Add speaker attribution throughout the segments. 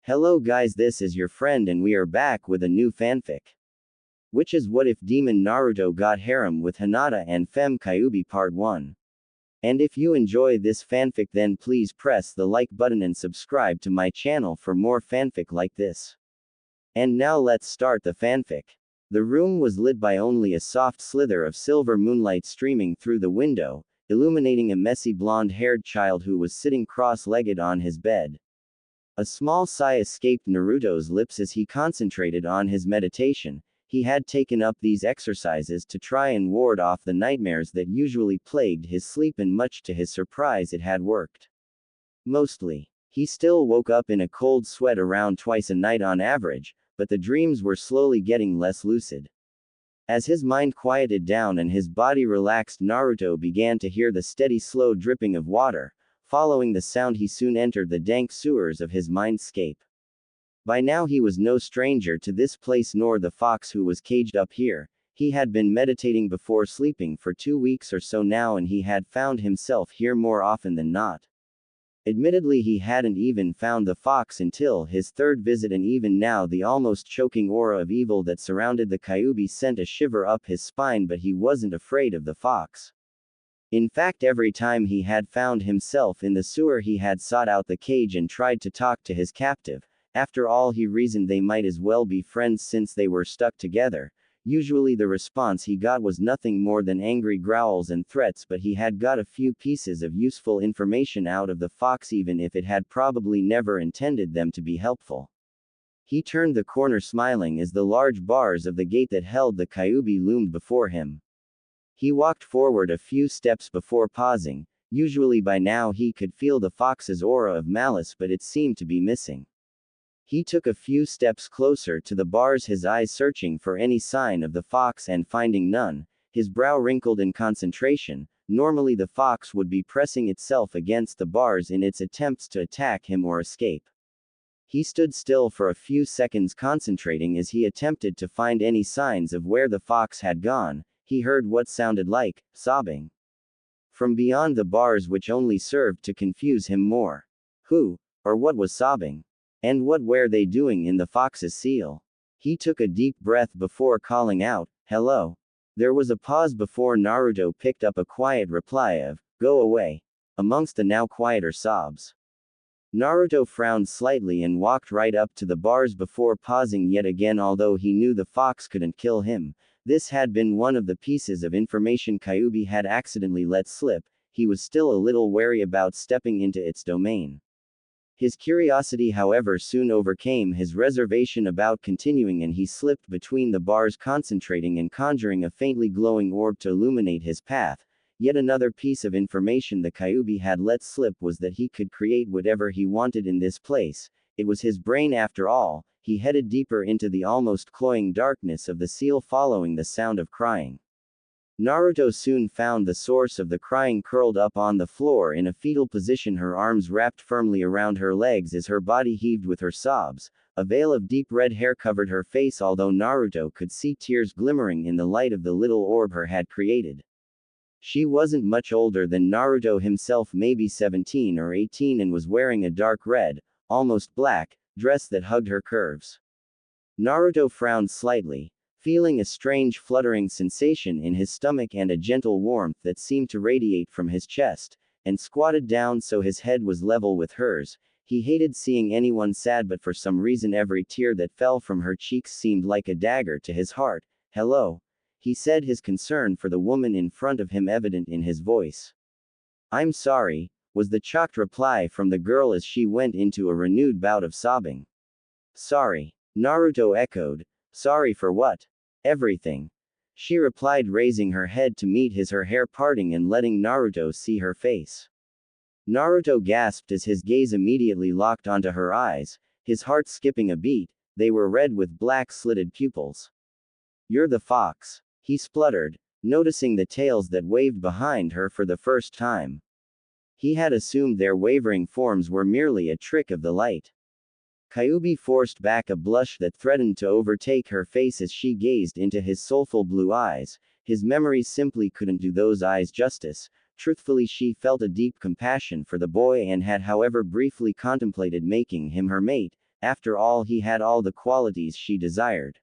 Speaker 1: Hello guys, this is your friend and we are back with a new fanfic. Which is What If Demon Naruto Got Harem with Hinata and Femme Kyuubi Part 1. And if you enjoy this fanfic then please press the like button and subscribe to my channel for more fanfic like this. And now let's start the fanfic. The room was lit by only a soft slither of silver moonlight streaming through the window, illuminating a messy blonde-haired child who was sitting cross-legged on his bed. A small sigh escaped Naruto's lips as he concentrated on his meditation. He had taken up these exercises to try and ward off the nightmares that usually plagued his sleep, and much to his surprise it had worked. Mostly. He still woke up in a cold sweat around twice a night on average, but the dreams were slowly getting less lucid. As his mind quieted down and his body relaxed, Naruto began to hear the steady slow dripping of water. Following the sound he soon entered the dank sewers of his mindscape. By now he was no stranger to this place nor the fox who was caged up here. He had been meditating before sleeping for 2 weeks or so now, and he had found himself here more often than not. Admittedly, he hadn't even found the fox until his third visit, and even now the almost choking aura of evil that surrounded the Kyuubi sent a shiver up his spine, but he wasn't afraid of the fox. In fact, every time he had found himself in the sewer he had sought out the cage and tried to talk to his captive. After all, he reasoned they might as well be friends since they were stuck together. Usually the response he got was nothing more than angry growls and threats, but he had got a few pieces of useful information out of the fox, even if it had probably never intended them to be helpful. He turned the corner smiling as the large bars of the gate that held the Kyuubi loomed before him. He walked forward a few steps before pausing. Usually by now he could feel the fox's aura of malice, but it seemed to be missing. He took a few steps closer to the bars, his eyes searching for any sign of the fox, and finding none, his brow wrinkled in concentration. Normally the fox would be pressing itself against the bars in its attempts to attack him or escape. He stood still for a few seconds, concentrating as he attempted to find any signs of where the fox had gone. He heard what sounded like sobbing from beyond the bars, which only served to confuse him more. Who, or what was sobbing? And what were they doing in the fox's seal? He took a deep breath before calling out, "Hello." There was a pause before Naruto picked up a quiet reply of, "Go away," amongst the now quieter sobs. Naruto frowned slightly and walked right up to the bars before pausing yet again. Although he knew the fox couldn't kill him, this had been one of the pieces of information Kyuubi had accidentally let slip. He was still a little wary about stepping into its domain. His curiosity, however, soon overcame his reservation about continuing, and he slipped between the bars, concentrating and conjuring a faintly glowing orb to illuminate his path. Yet another piece of information the Kyuubi had let slip was that he could create whatever he wanted in this place. It was his brain after all. He headed deeper into the almost cloying darkness of the seal, following the sound of crying. Naruto soon found the source of the crying, curled up on the floor in a fetal position, her arms wrapped firmly around her legs as her body heaved with her sobs. A veil of deep red hair covered her face, although Naruto could see tears glimmering in the light of the little orb her had created. She wasn't much older than Naruto himself, maybe 17 or 18, and was wearing a dark red, almost black, dress that hugged her curves. Naruto frowned slightly, feeling a strange fluttering sensation in his stomach and a gentle warmth that seemed to radiate from his chest, and squatted down so his head was level with hers. He hated seeing anyone sad, but for some reason every tear that fell from her cheeks seemed like a dagger to his heart. "Hello," he said, his concern for the woman in front of him evident in his voice. "I'm sorry," was the shocked reply from the girl as she went into a renewed bout of sobbing. "Sorry," Naruto echoed. "Sorry for what?" "Everything," she replied, raising her head to meet his, her hair parting and letting Naruto see her face. Naruto gasped as his gaze immediately locked onto her eyes, his heart skipping a beat. They were red with black slitted pupils. "You're the fox," he spluttered, noticing the tails that waved behind her for the first time. He had assumed their wavering forms were merely a trick of the light. Kyuubi forced back a blush that threatened to overtake her face as she gazed into his soulful blue eyes. His memories simply couldn't do those eyes justice. Truthfully, she felt a deep compassion for the boy and had, however, briefly contemplated making him her mate. After all, he had all the qualities she desired.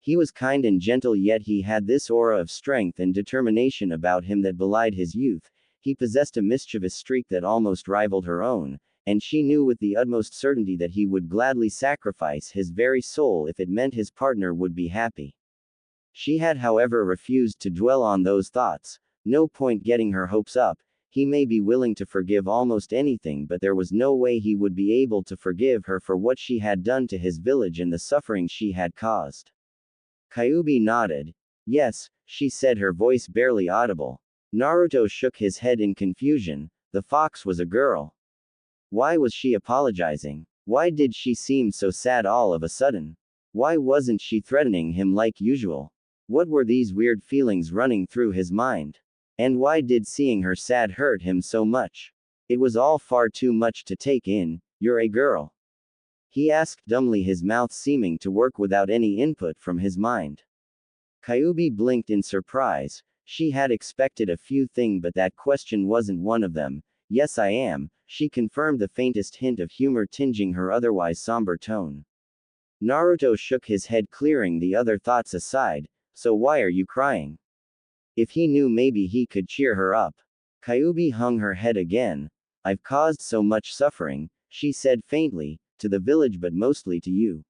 Speaker 1: He was kind and gentle, yet he had this aura of strength and determination about him that belied his youth. He possessed a mischievous streak that almost rivaled her own, and she knew with the utmost certainty that he would gladly sacrifice his very soul if it meant his partner would be happy. She had, however, refused to dwell on those thoughts. No point getting her hopes up. He may be willing to forgive almost anything, but there was no way he would be able to forgive her for what she had done to his village and the suffering she had caused. Kyuubi nodded. Yes, she said, her voice barely audible. Naruto shook his head in confusion. The fox was a girl. Why was she apologizing? Why did she seem so sad all of a sudden? Why wasn't she threatening him like usual? What were these weird feelings running through his mind? And why did seeing her sad hurt him so much? It was all far too much to take in. You're a girl? He asked dumbly, his mouth seeming to work without any input from his mind. Kyuubi blinked in surprise. She had expected a few things, but that question wasn't one of them. Yes, I am, she confirmed, the faintest hint of humor tinging her otherwise somber tone. Naruto shook his head, clearing the other thoughts aside. So why are you crying? If he knew, maybe he could cheer her up. Kyuubi hung her head again. I've caused so much suffering, she said faintly, to the village, but mostly to you.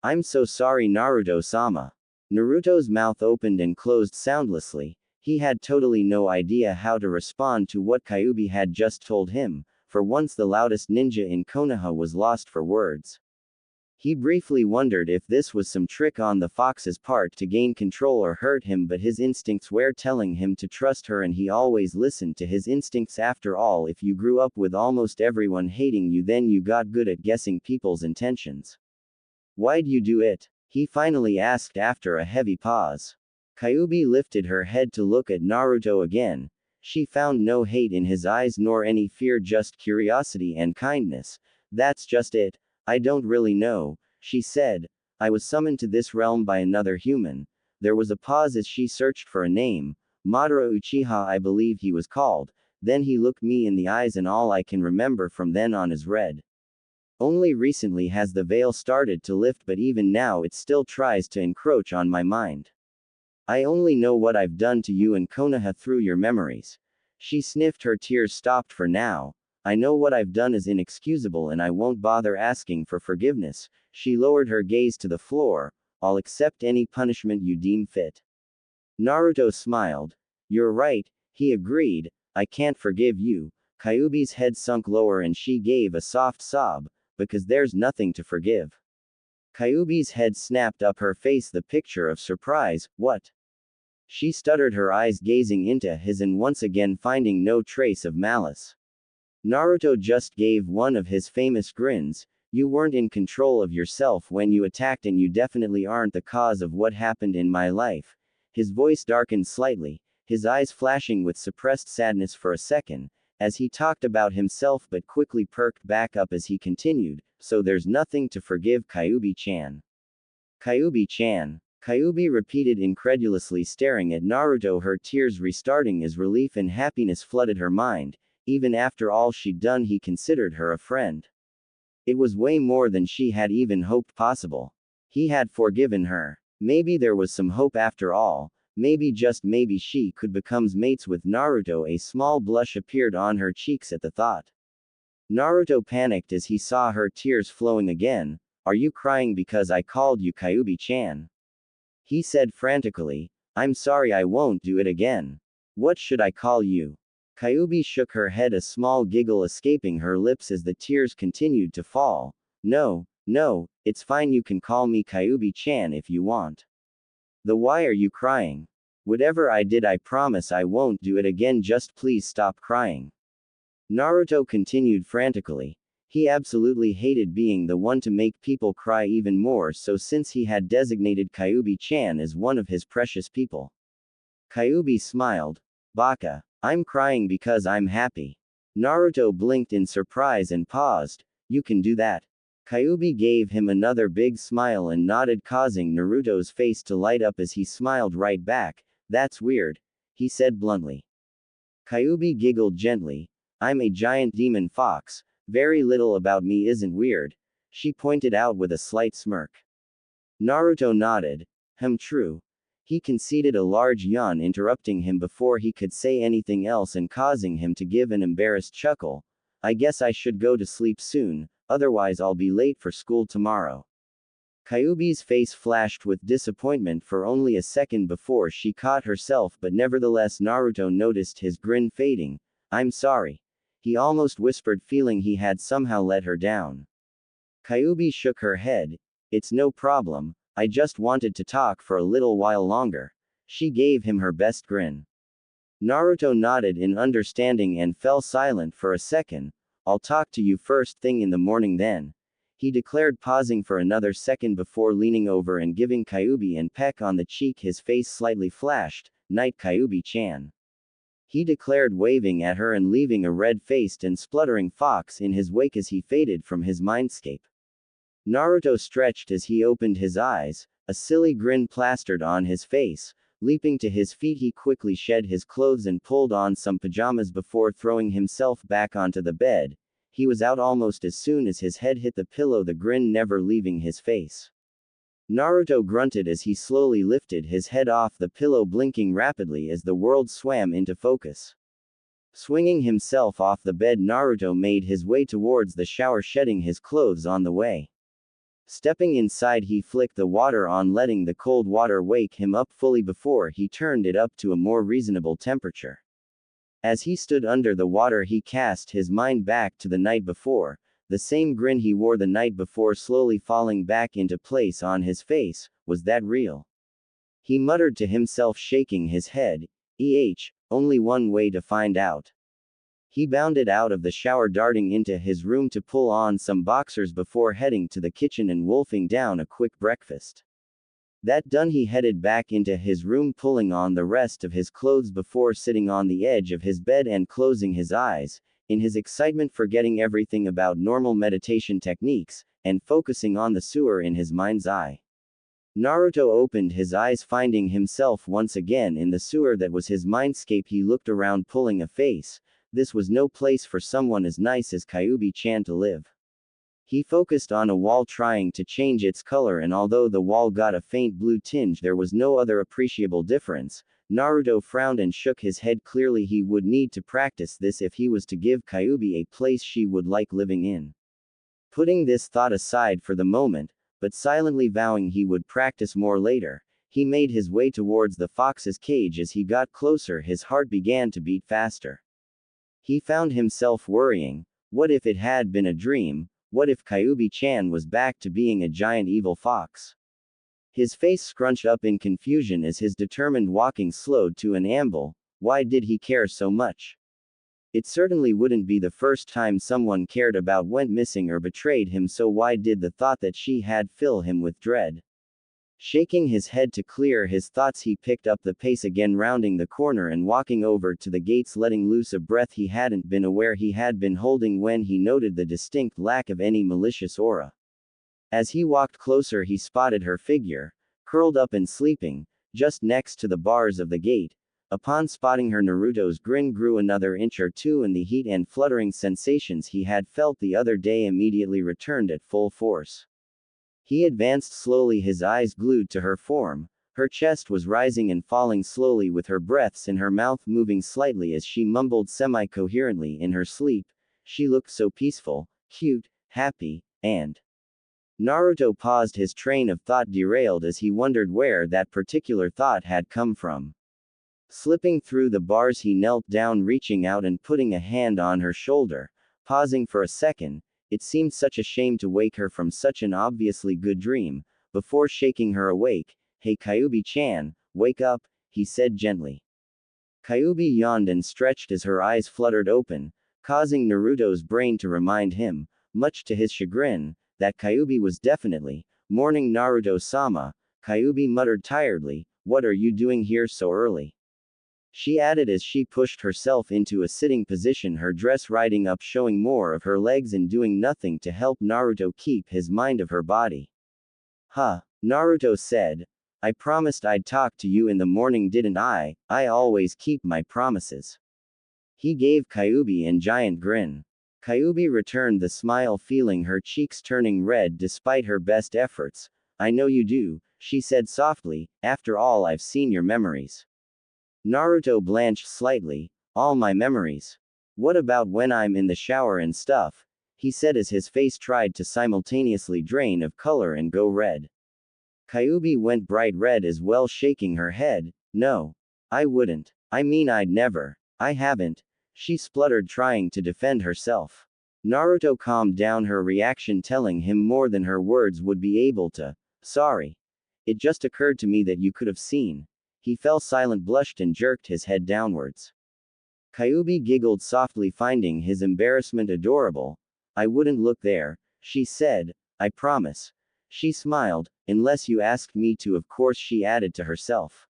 Speaker 1: I'm so sorry, Naruto-sama. Naruto's mouth opened and closed soundlessly. He had totally no idea how to respond to what Kyuubi had just told him. For once, the loudest ninja in Konoha was lost for words. He briefly wondered if this was some trick on the fox's part to gain control or hurt him, but his instincts were telling him to trust her, and he always listened to his instincts. After all, if you grew up with almost everyone hating you, then you got good at guessing people's intentions. Why'd you do it? He finally asked after a heavy pause. Kyuubi lifted her head to look at Naruto again. She found no hate in his eyes nor any fear, just curiosity and kindness. That's just it. I don't really know, she said. I was summoned to this realm by another human. There was a pause as she searched for a name. Madara Uchiha, I believe he was called. Then he looked me in the eyes, and all I can remember from then on is red. Only recently has the veil started to lift, but even now it still tries to encroach on my mind. I only know what I've done to you and Konoha through your memories. She sniffed, her tears stopped for now. I know what I've done is inexcusable, and I won't bother asking for forgiveness. She lowered her gaze to the floor. I'll accept any punishment you deem fit. Naruto smiled. You're right, he agreed. I can't forgive you. Kyuubi's head sunk lower and she gave a soft sob, because there's nothing to forgive. Kyuubi's head snapped up, her face the picture of surprise. What? She stuttered, her eyes gazing into his and once again finding no trace of malice. Naruto just gave one of his famous grins. You weren't in control of yourself when you attacked, and you definitely aren't the cause of what happened in my life. His voice darkened slightly, his eyes flashing with suppressed sadness for a second, as he talked about himself, but quickly perked back up as he continued. So there's nothing to forgive, Kyuubi-chan. Kyuubi-chan. Kyuubi repeated incredulously, staring at Naruto, her tears restarting as relief and happiness flooded her mind. Even after all she'd done, he considered her a friend. It was way more than she had even hoped possible. He had forgiven her. Maybe there was some hope after all. Maybe, just maybe, she could become mates with Naruto. A small blush appeared on her cheeks at the thought. Naruto panicked as he saw her tears flowing again. Are you crying because I called you Kyuubi-chan? He said frantically. I'm sorry, I won't do it again. What should I call you? Kyuubi shook her head, a small giggle escaping her lips as the tears continued to fall. No, it's fine, you can call me Kyuubi-chan if you want. Why are you crying? Whatever I did, I promise I won't do it again, just please stop crying. Naruto continued frantically. He absolutely hated being the one to make people cry, even more so since he had designated Kyuubi-chan as one of his precious people. Kyuubi smiled. Baka. I'm crying because I'm happy. Naruto blinked in surprise and paused. You can do that. Kyuubi gave him another big smile and nodded, causing Naruto's face to light up as he smiled right back. That's weird, he said bluntly. Kyuubi giggled gently. I'm a giant demon fox. Very little about me isn't weird. she pointed out with a slight smirk. Naruto nodded. True. He conceded a large yawn, interrupting him before he could say anything else and causing him to give an embarrassed chuckle. I guess I should go to sleep soon, otherwise I'll be late for school tomorrow. Kyuubi's face flashed with disappointment for only a second before she caught herself, but nevertheless Naruto noticed his grin fading. I'm sorry. He almost whispered, feeling he had somehow let her down. Kyuubi shook her head. It's no problem, I just wanted to talk for a little while longer. She gave him her best grin. Naruto nodded in understanding and fell silent for a second. I'll talk to you first thing in the morning then, he declared, pausing for another second before leaning over and giving Kyuubi a peck on the cheek. His face slightly flashed. Night, Kyuubi-chan, he declared, waving at her and leaving a red-faced and spluttering fox in his wake as he faded from his mindscape. Naruto stretched as he opened his eyes, a silly grin plastered on his face. Leaping to his feet, he quickly shed his clothes and pulled on some pajamas before throwing himself back onto the bed. He was out almost as soon as his head hit the pillow, the grin never leaving his face. Naruto grunted as he slowly lifted his head off the pillow, blinking rapidly as the world swam into focus. Swinging himself off the bed, Naruto made his way towards the shower, shedding his clothes on the way. Stepping inside, he flicked the water on, letting the cold water wake him up fully before he turned it up to a more reasonable temperature. As he stood under the water, he cast his mind back to the night before, the same grin he wore the night before slowly falling back into place on his face. Was that real? He muttered to himself, shaking his head. Only one way to find out. He bounded out of the shower, darting into his room to pull on some boxers before heading to the kitchen and wolfing down a quick breakfast. That done, he headed back into his room, pulling on the rest of his clothes before sitting on the edge of his bed and closing his eyes, in his excitement forgetting everything about normal meditation techniques, and focusing on the sewer in his mind's eye. Naruto opened his eyes, finding himself once again in the sewer that was his mindscape. He looked around, pulling a face. This was no place for someone as nice as Kyuubi-chan to live. He focused on a wall, trying to change its color, and although the wall got a faint blue tinge, there was no other appreciable difference. Naruto frowned and shook his head. Clearly he would need to practice this if he was to give Kyuubi a place she would like living in. Putting this thought aside for the moment, but silently vowing he would practice more later, he made his way towards the fox's cage. As he got closer, his heart began to beat faster. He found himself worrying. What if it had been a dream? What if Kyuubi-chan was back to being a giant evil fox? His face scrunched up in confusion as his determined walking slowed to an amble. Why did he care so much? It certainly wouldn't be the first time someone cared about went missing or betrayed him, so why did the thought that she had fill him with dread? Shaking his head to clear his thoughts, he picked up the pace again, rounding the corner and walking over to the gates, letting loose a breath he hadn't been aware he had been holding when he noted the distinct lack of any malicious aura. As he walked closer, he spotted her figure, curled up and sleeping, just next to the bars of the gate. Upon spotting her, Naruto's grin grew another inch or two, and the heat and fluttering sensations he had felt the other day immediately returned at full force. He advanced slowly, his eyes glued to her form. Her chest was rising and falling slowly, with her breaths in her mouth moving slightly as she mumbled semi-coherently in her sleep. She looked so peaceful, cute, happy, and... Naruto paused, his train of thought derailed as he wondered where that particular thought had come from. Slipping through the bars, he knelt down, reaching out and putting a hand on her shoulder. Pausing for a second, it seemed such a shame to wake her from such an obviously good dream, before shaking her awake. Hey Kyuubi-chan, wake up, he said gently. Kyuubi yawned and stretched as her eyes fluttered open, causing Naruto's brain to remind him, much to his chagrin, that Kyuubi was definitely mourning Naruto-sama. Kyuubi muttered tiredly, what are you doing here so early? She added as she pushed herself into a sitting position, her dress riding up, showing more of her legs and doing nothing to help Naruto keep his mind of her body. Huh, Naruto said. I promised I'd talk to you in the morning, didn't I? I always keep my promises. He gave Kyuubi a giant grin. Kyuubi returned the smile, feeling her cheeks turning red despite her best efforts. I know you do, she said softly, after all I've seen your memories. Naruto blanched slightly. All my memories. What about when I'm in the shower and stuff? He said as his face tried to simultaneously drain of color and go red. Kyuubi went bright red as well, shaking her head. No. I wouldn't. I mean I'd never. I haven't. She spluttered, trying to defend herself. Naruto calmed down her reaction, telling him more than her words would be able to. Sorry. It just occurred to me that you could have seen. He fell silent, blushed and jerked his head downwards. Kyuubi giggled softly, finding his embarrassment adorable. I wouldn't look there, she said. I promise. She smiled. Unless you asked me to, of course, she added to herself.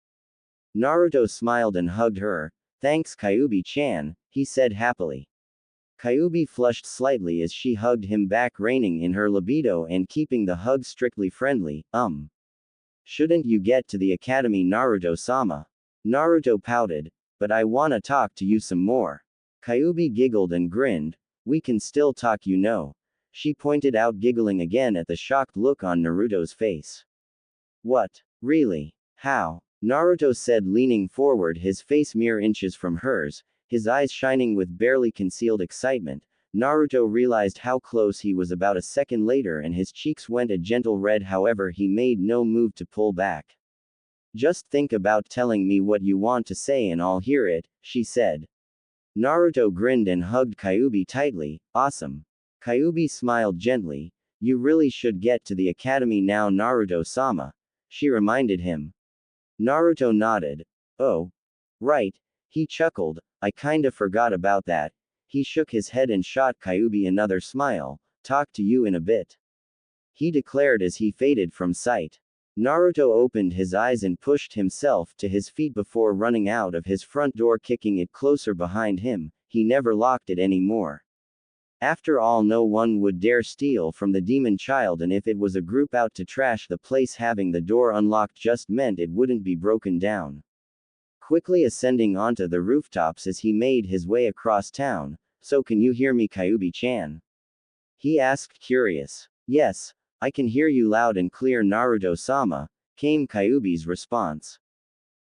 Speaker 1: Naruto smiled and hugged her. Thanks, Kyuubi-chan, he said happily. Kyuubi flushed slightly as she hugged him back, reining in her libido and keeping the hug strictly friendly. Shouldn't you get to the academy, Naruto-sama? Naruto pouted. But I wanna talk to you some more. Kyuubi giggled and grinned. We can still talk, you know. She pointed out, giggling again at the shocked look on Naruto's face. What? Really? How? Naruto said, leaning forward, his face mere inches from hers, his eyes shining with barely concealed excitement. Naruto realized how close he was about a second later, and his cheeks went a gentle red. However, he made no move to pull back. Just think about telling me what you want to say and I'll hear it, she said. Naruto grinned and hugged Kyuubi tightly. Awesome. Kyuubi smiled gently. You really should get to the academy now, Naruto-sama. She reminded him. Naruto nodded. Oh. Right. He chuckled. I kinda forgot about that. He shook his head and shot Kyuubi another smile. Talk to you in a bit. He declared as he faded from sight. Naruto opened his eyes and pushed himself to his feet before running out of his front door, kicking it closer behind him. He never locked it anymore. After all, no one would dare steal from the demon child, and if it was a group out to trash the place, having the door unlocked just meant it wouldn't be broken down. Quickly ascending onto the rooftops as he made his way across town. So can you hear me, Kyuubi-chan? He asked, curious. Yes. I can hear you loud and clear, Naruto-sama, came Kyuubi's response.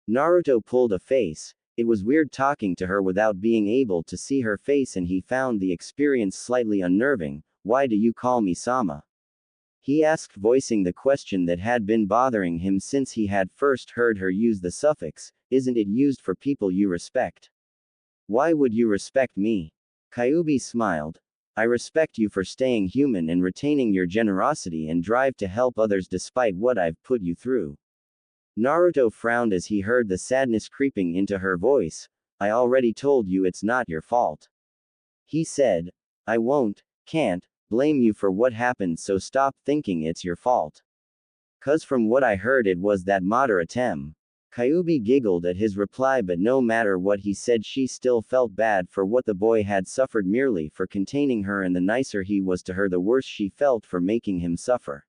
Speaker 1: Naruto pulled a face. It was weird talking to her without being able to see her face, and he found the experience slightly unnerving. Why do you call me Sama? He asked, voicing the question that had been bothering him since he had first heard her use the suffix. Isn't it used for people you respect? Why would you respect me? Kyuubi smiled. I respect you for staying human and retaining your generosity and drive to help others despite what I've put you through. Naruto frowned as he heard the sadness creeping into her voice. I already told you it's not your fault. He said. I can't blame you for what happened, so stop thinking it's your fault. 'Cause from what I heard it was that Madara-tem. Kyuubi giggled at his reply, but no matter what he said, she still felt bad for what the boy had suffered merely for containing her, and the nicer he was to her, the worse she felt for making him suffer.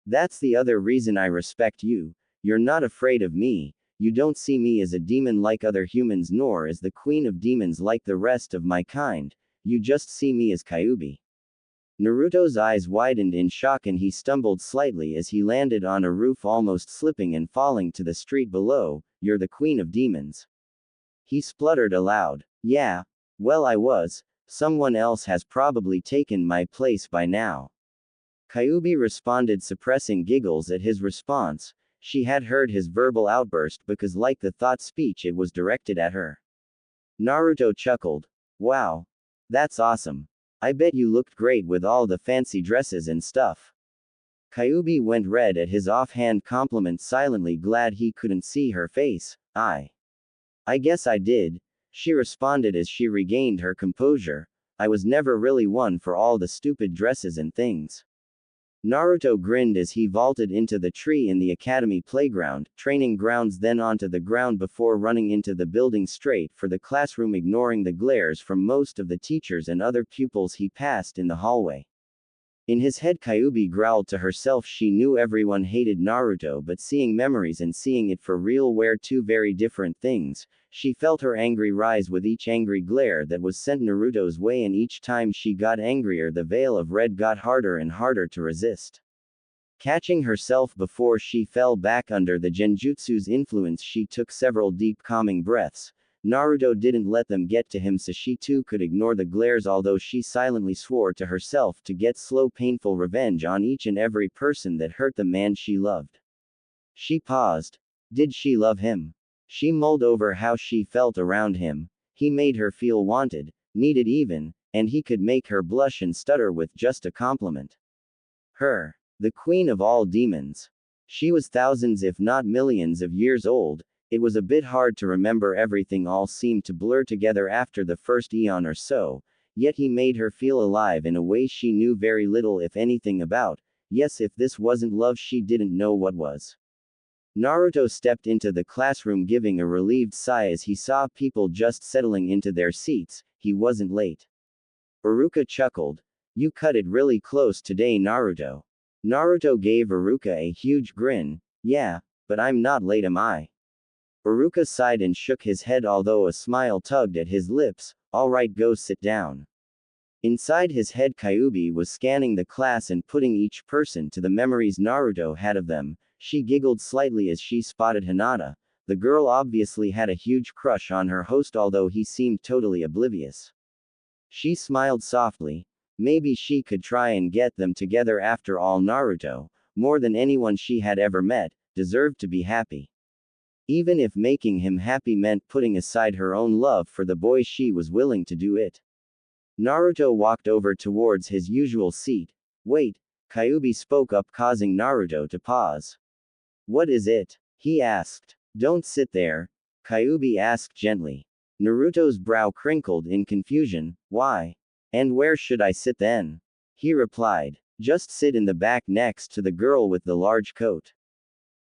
Speaker 1: That's the other reason I respect you. You're not afraid of me. You don't see me as a demon like other humans, nor as the queen of demons like the rest of my kind. You just see me as Kyuubi. Naruto's eyes widened in shock and he stumbled slightly as he landed on a roof, almost slipping and falling to the street below. You're the queen of demons. He spluttered aloud. Yeah. Well, I was. Someone else has probably taken my place by now. Kyuubi responded, suppressing giggles at his response. She had heard his verbal outburst because, like the thought speech, it was directed at her. Naruto chuckled. Wow. That's awesome. I bet you looked great with all the fancy dresses and stuff. Kyuubi went red at his offhand compliment, silently glad he couldn't see her face. I guess I did, she responded as she regained her composure. I was never really one for all the stupid dresses and things. Naruto grinned as he vaulted into the tree in the academy playground, training grounds, then onto the ground before running into the building straight for the classroom, ignoring the glares from most of the teachers and other pupils he passed in the hallway. In his head, Kyuubi growled to herself. She knew everyone hated Naruto, but seeing memories and seeing it for real were two very different things. She felt her angry rise with each angry glare that was sent Naruto's way, and each time she got angrier, the veil of red got harder and harder to resist. Catching herself before she fell back under the genjutsu's influence, she took several deep calming breaths. Naruto didn't let them get to him, so she too could ignore the glares, although she silently swore to herself to get slow painful revenge on each and every person that hurt the man she loved. She paused. Did she love him? She mulled over how she felt around him. He made her feel wanted, needed even, and he could make her blush and stutter with just a compliment. Her, the queen of all demons. She was thousands if not millions of years old. It was a bit hard to remember everything, all seemed to blur together after the first eon or so, yet he made her feel alive in a way she knew very little if anything about. Yes, if this wasn't love, she didn't know what was. Naruto stepped into the classroom, giving a relieved sigh as he saw people just settling into their seats. He wasn't late. Iruka chuckled. You cut it really close today, Naruto. Naruto gave Iruka a huge grin. Yeah, but I'm not late, am I? Iruka sighed and shook his head, although a smile tugged at his lips. Alright, go sit down. Inside his head, Kyuubi was scanning the class and putting each person to the memories Naruto had of them. She giggled slightly as she spotted Hinata. The girl obviously had a huge crush on her host, although he seemed totally oblivious. She smiled softly. Maybe she could try and get them together after all. Naruto, more than anyone she had ever met, deserved to be happy. Even if making him happy meant putting aside her own love for the boy, she was willing to do it. Naruto walked over towards his usual seat. Wait, Kyuubi spoke up, causing Naruto to pause. What is it? He asked. Don't sit there, Kyuubi asked gently. Naruto's brow crinkled in confusion. Why? And where should I sit then? He replied. Just sit in the back next to the girl with the large coat.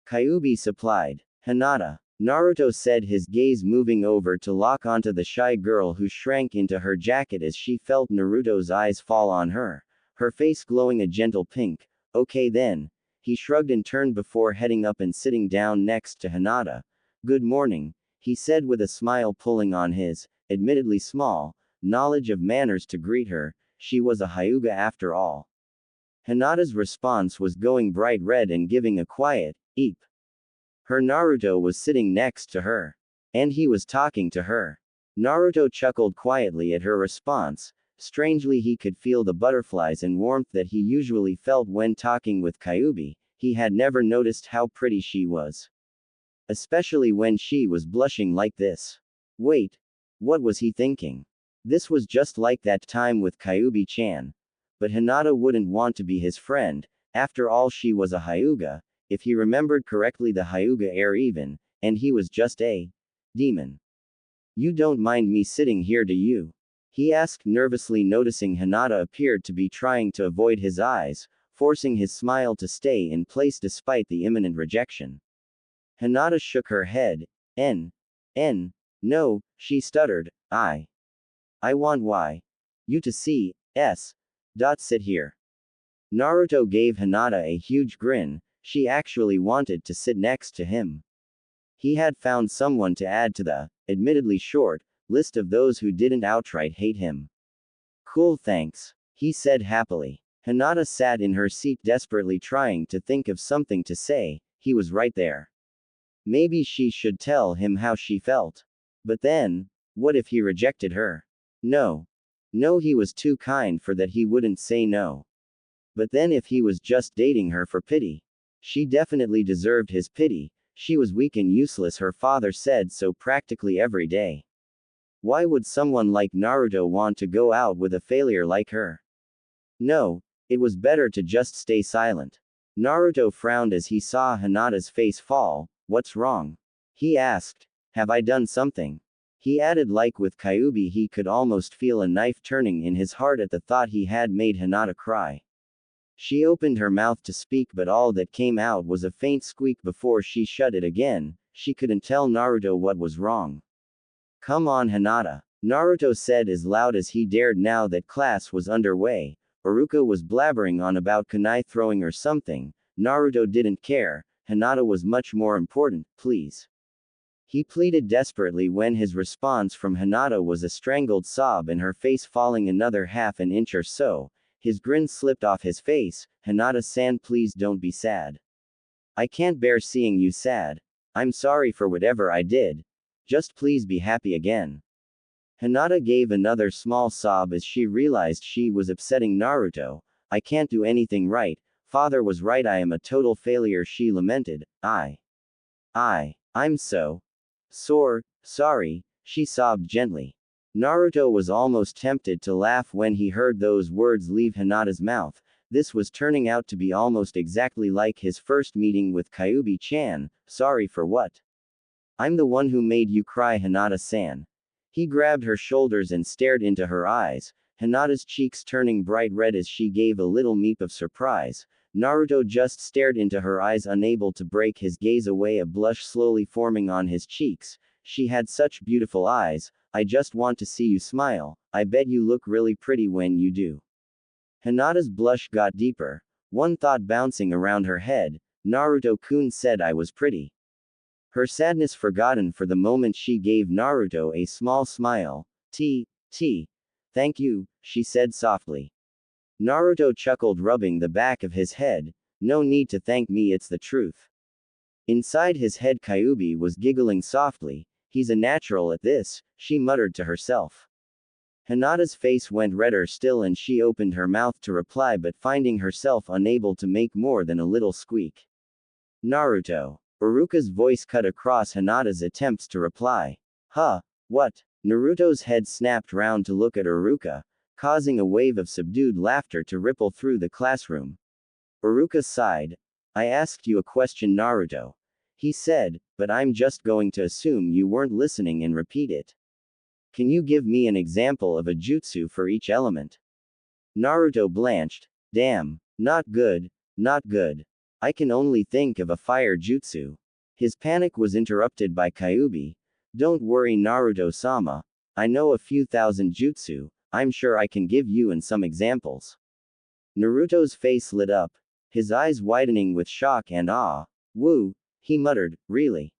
Speaker 1: Kyuubi supplied. Hinata. Naruto said, his gaze moving over to lock onto the shy girl who shrank into her jacket as she felt Naruto's eyes fall on her, her face glowing a gentle pink. Okay then. He shrugged and turned before heading up and sitting down next to Hinata. Good morning, he said with a smile pulling on his, admittedly small, knowledge of manners to greet her. She was a Hyuga after all. Hinata's response was going bright red and giving a quiet, eep. Her Naruto was sitting next to her. And he was talking to her. Naruto chuckled quietly at her response. Strangely, he could feel the butterflies and warmth that he usually felt when talking with Kyuubi. He had never noticed how pretty she was. Especially when she was blushing like this. Wait. What was he thinking? This was just like that time with Kyuubi-chan. But Hinata wouldn't want to be his friend. After all, she was a Hyuga. If he remembered correctly, the Hyuga air even, and he was just a demon. You don't mind me sitting here, do you? He asked nervously, noticing Hinata appeared to be trying to avoid his eyes, forcing his smile to stay in place despite the imminent rejection. Hinata shook her head. No, she stuttered. I want you to see, sit here. Naruto gave Hinata a huge grin. She actually wanted to sit next to him. He had found someone to add to the, admittedly short, list of those who didn't outright hate him. Cool, thanks, he said happily. Hinata sat in her seat desperately trying to think of something to say. He was right there. Maybe she should tell him how she felt. But then, what if he rejected her? No, he was too kind for that, he wouldn't say no. But then if he was just dating her for pity? She definitely deserved his pity. She was weak and useless, her father said so practically every day. Why would someone like Naruto want to go out with a failure like her? No, it was better to just stay silent. Naruto frowned as he saw Hinata's face fall. What's wrong? He asked. Have I done something? He added, like with Kyuubi, he could almost feel a knife turning in his heart at the thought he had made Hinata cry. She opened her mouth to speak, but all that came out was a faint squeak before she shut it again. She couldn't tell Naruto what was wrong. Come on, Hinata, Naruto said as loud as he dared now that class was underway. Iruka was blabbering on about kunai throwing or something. Naruto didn't care. Hinata was much more important, please. He pleaded desperately when his response from Hinata was a strangled sob and her face falling another half an inch or so. His grin slipped off his face. Hinata-san, please don't be sad. I can't bear seeing you sad. I'm sorry for whatever I did. Just please be happy again. Hinata gave another small sob as she realized she was upsetting Naruto. I can't do anything right. Father was right, I am a total failure, she lamented. I'm so sorry, she sobbed gently. Naruto was almost tempted to laugh when he heard those words leave Hinata's mouth. This was turning out to be almost exactly like his first meeting with Kyuubi-chan. Sorry for what? I'm the one who made you cry, Hinata-san. He grabbed her shoulders and stared into her eyes, Hinata's cheeks turning bright red as she gave a little meep of surprise. Naruto just stared into her eyes, unable to break his gaze away, a blush slowly forming on his cheeks. She had such beautiful eyes. I just want to see you smile. I bet you look really pretty when you do. Hinata's blush got deeper, one thought bouncing around her head. Naruto-kun said I was pretty. Her sadness forgotten for the moment, she gave Naruto a small smile. Thank you, she said softly. Naruto chuckled, rubbing the back of his head. No need to thank me, it's the truth. Inside his head, Kyuubi was giggling softly. He's a natural at this, she muttered to herself. Hinata's face went redder still and she opened her mouth to reply, but finding herself unable to make more than a little squeak. Naruto. Iruka's voice cut across Hinata's attempts to reply. Huh? What? Naruto's head snapped round to look at Iruka, causing a wave of subdued laughter to ripple through the classroom. Iruka sighed. I asked you a question, Naruto. He said, but I'm just going to assume you weren't listening and repeat it. Can you give me an example of a jutsu for each element? Naruto blanched. Damn. Not good. I can only think of a fire jutsu. His panic was interrupted by Kyuubi. Don't worry, Naruto-sama. I know a few thousand jutsu. I'm sure I can give you and some examples. Naruto's face lit up, his eyes widening with shock and awe. Woo, he muttered, really?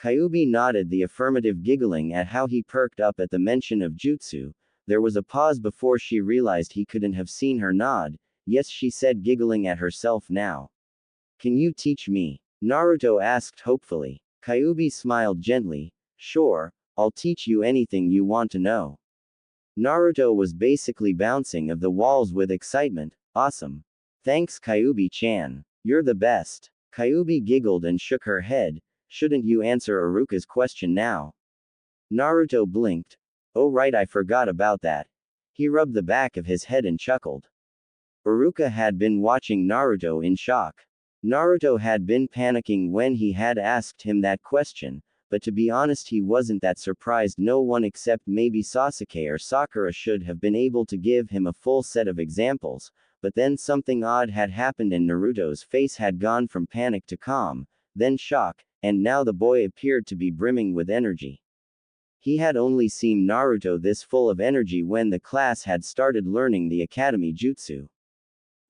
Speaker 1: Kyuubi nodded the affirmative, giggling at how he perked up at the mention of jutsu. There was a pause before she realized he couldn't have seen her nod. Yes, she said, giggling at herself now. Can you teach me? Naruto asked hopefully. Kyuubi smiled gently. Sure, I'll teach you anything you want to know. Naruto was basically bouncing off the walls with excitement. Awesome. Thanks, Kyuubi-chan. You're the best. Kyuubi giggled and shook her head. Shouldn't you answer Iruka's question now? Naruto blinked. Oh right, I forgot about that. He rubbed the back of his head and chuckled. Iruka had been watching Naruto in shock. Naruto had been panicking when he had asked him that question, but to be honest he wasn't that surprised. No one except maybe Sasuke or Sakura should have been able to give him a full set of examples, but then something odd had happened and Naruto's face had gone from panic to calm, then shock, and now the boy appeared to be brimming with energy. He had only seen Naruto this full of energy when the class had started learning the academy jutsu.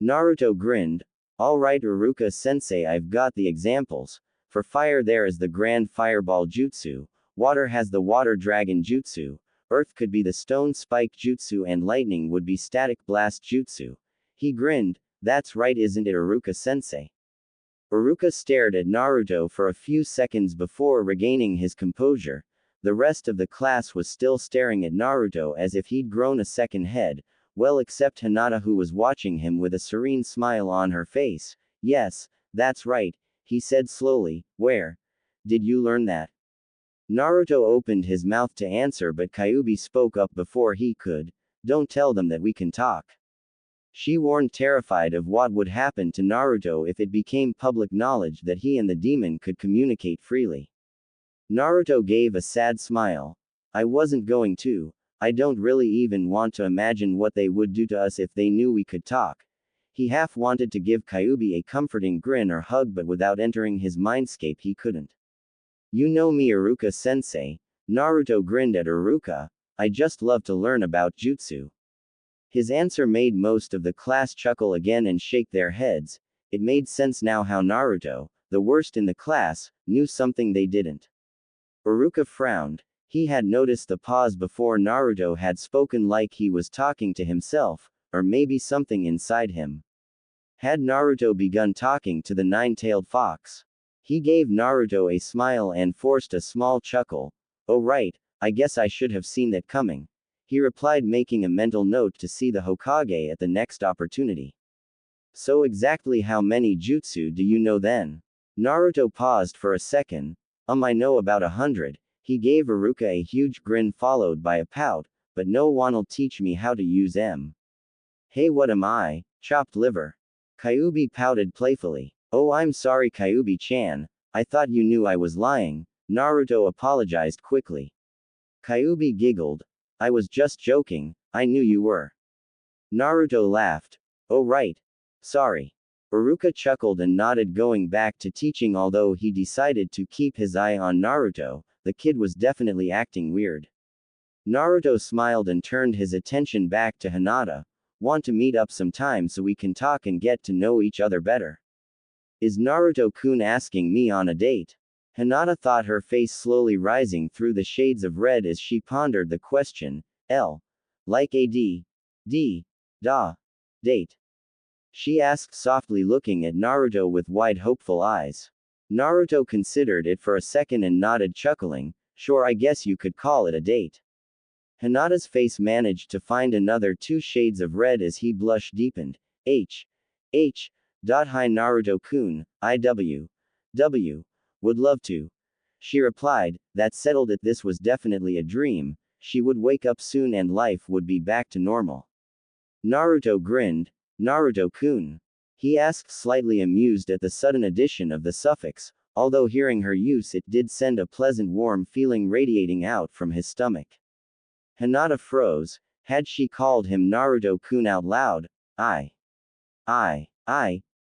Speaker 1: Naruto grinned. Alright, Iruka-sensei, I've got the examples. For fire there is the Grand Fireball Jutsu, water has the Water Dragon Jutsu, earth could be the Stone Spike Jutsu, and lightning would be Static Blast Jutsu. He grinned. That's right, isn't it, Iruka-sensei? Iruka stared at Naruto for a few seconds before regaining his composure. The rest of the class was still staring at Naruto as if he'd grown a second head, well except Hinata, who was watching him with a serene smile on her face. Yes, that's right, he said slowly. Where did you learn that? Naruto opened his mouth to answer, but Kyuubi spoke up before he could. Don't tell them that we can talk. She warned, terrified of what would happen to Naruto if it became public knowledge that he and the demon could communicate freely. Naruto gave a sad smile. I wasn't going to. I don't really even want to imagine what they would do to us if they knew we could talk. He half wanted to give Kyuubi a comforting grin or hug, but without entering his mindscape he couldn't. You know me, Iruka-sensei. Naruto grinned at Iruka. I just love to learn about jutsu. His answer made most of the class chuckle again and shake their heads. It made sense now how Naruto, the worst in the class, knew something they didn't. Iruka frowned. He had noticed the pause before Naruto had spoken, like he was talking to himself, or maybe something inside him. Had Naruto begun talking to the nine-tailed fox? He gave Naruto a smile and forced a small chuckle. Oh right, I guess I should have seen that coming, he replied, making a mental note to see the Hokage at the next opportunity. So exactly how many jutsu do you know then? Naruto paused for a second. I know about 100. He gave Iruka a huge grin followed by a pout, but no one'll teach me how to use them. Hey, what am I? Chopped liver. Kyuubi pouted playfully. Oh, I'm sorry, Kyuubi-chan. I thought you knew I was lying. Naruto apologized quickly. Kyuubi giggled. I was just joking, I knew you were. Naruto laughed. Oh right. Sorry. Iruka chuckled and nodded, going back to teaching. Although he decided to keep his eye on Naruto, the kid was definitely acting weird. Naruto smiled and turned his attention back to Hinata. Want to meet up sometime so we can talk and get to know each other better? Is Naruto-kun asking me on a date? Hinata thought, her face slowly rising through the shades of red as she pondered the question. Like a date? She asked softly, looking at Naruto with wide hopeful eyes. Naruto considered it for a second and nodded, chuckling. Sure, I guess you could call it a date. Hinata's face managed to find another 2 shades of red as he blush deepened. Hi Naruto-kun, would love to. She replied. That settled it. This was definitely a dream. She would wake up soon and life would be back to normal. Naruto grinned. Naruto-kun? He asked, slightly amused at the sudden addition of the suffix, although hearing her use it did send a pleasant warm feeling radiating out from his stomach. Hinata froze. Had she called him Naruto-kun out loud?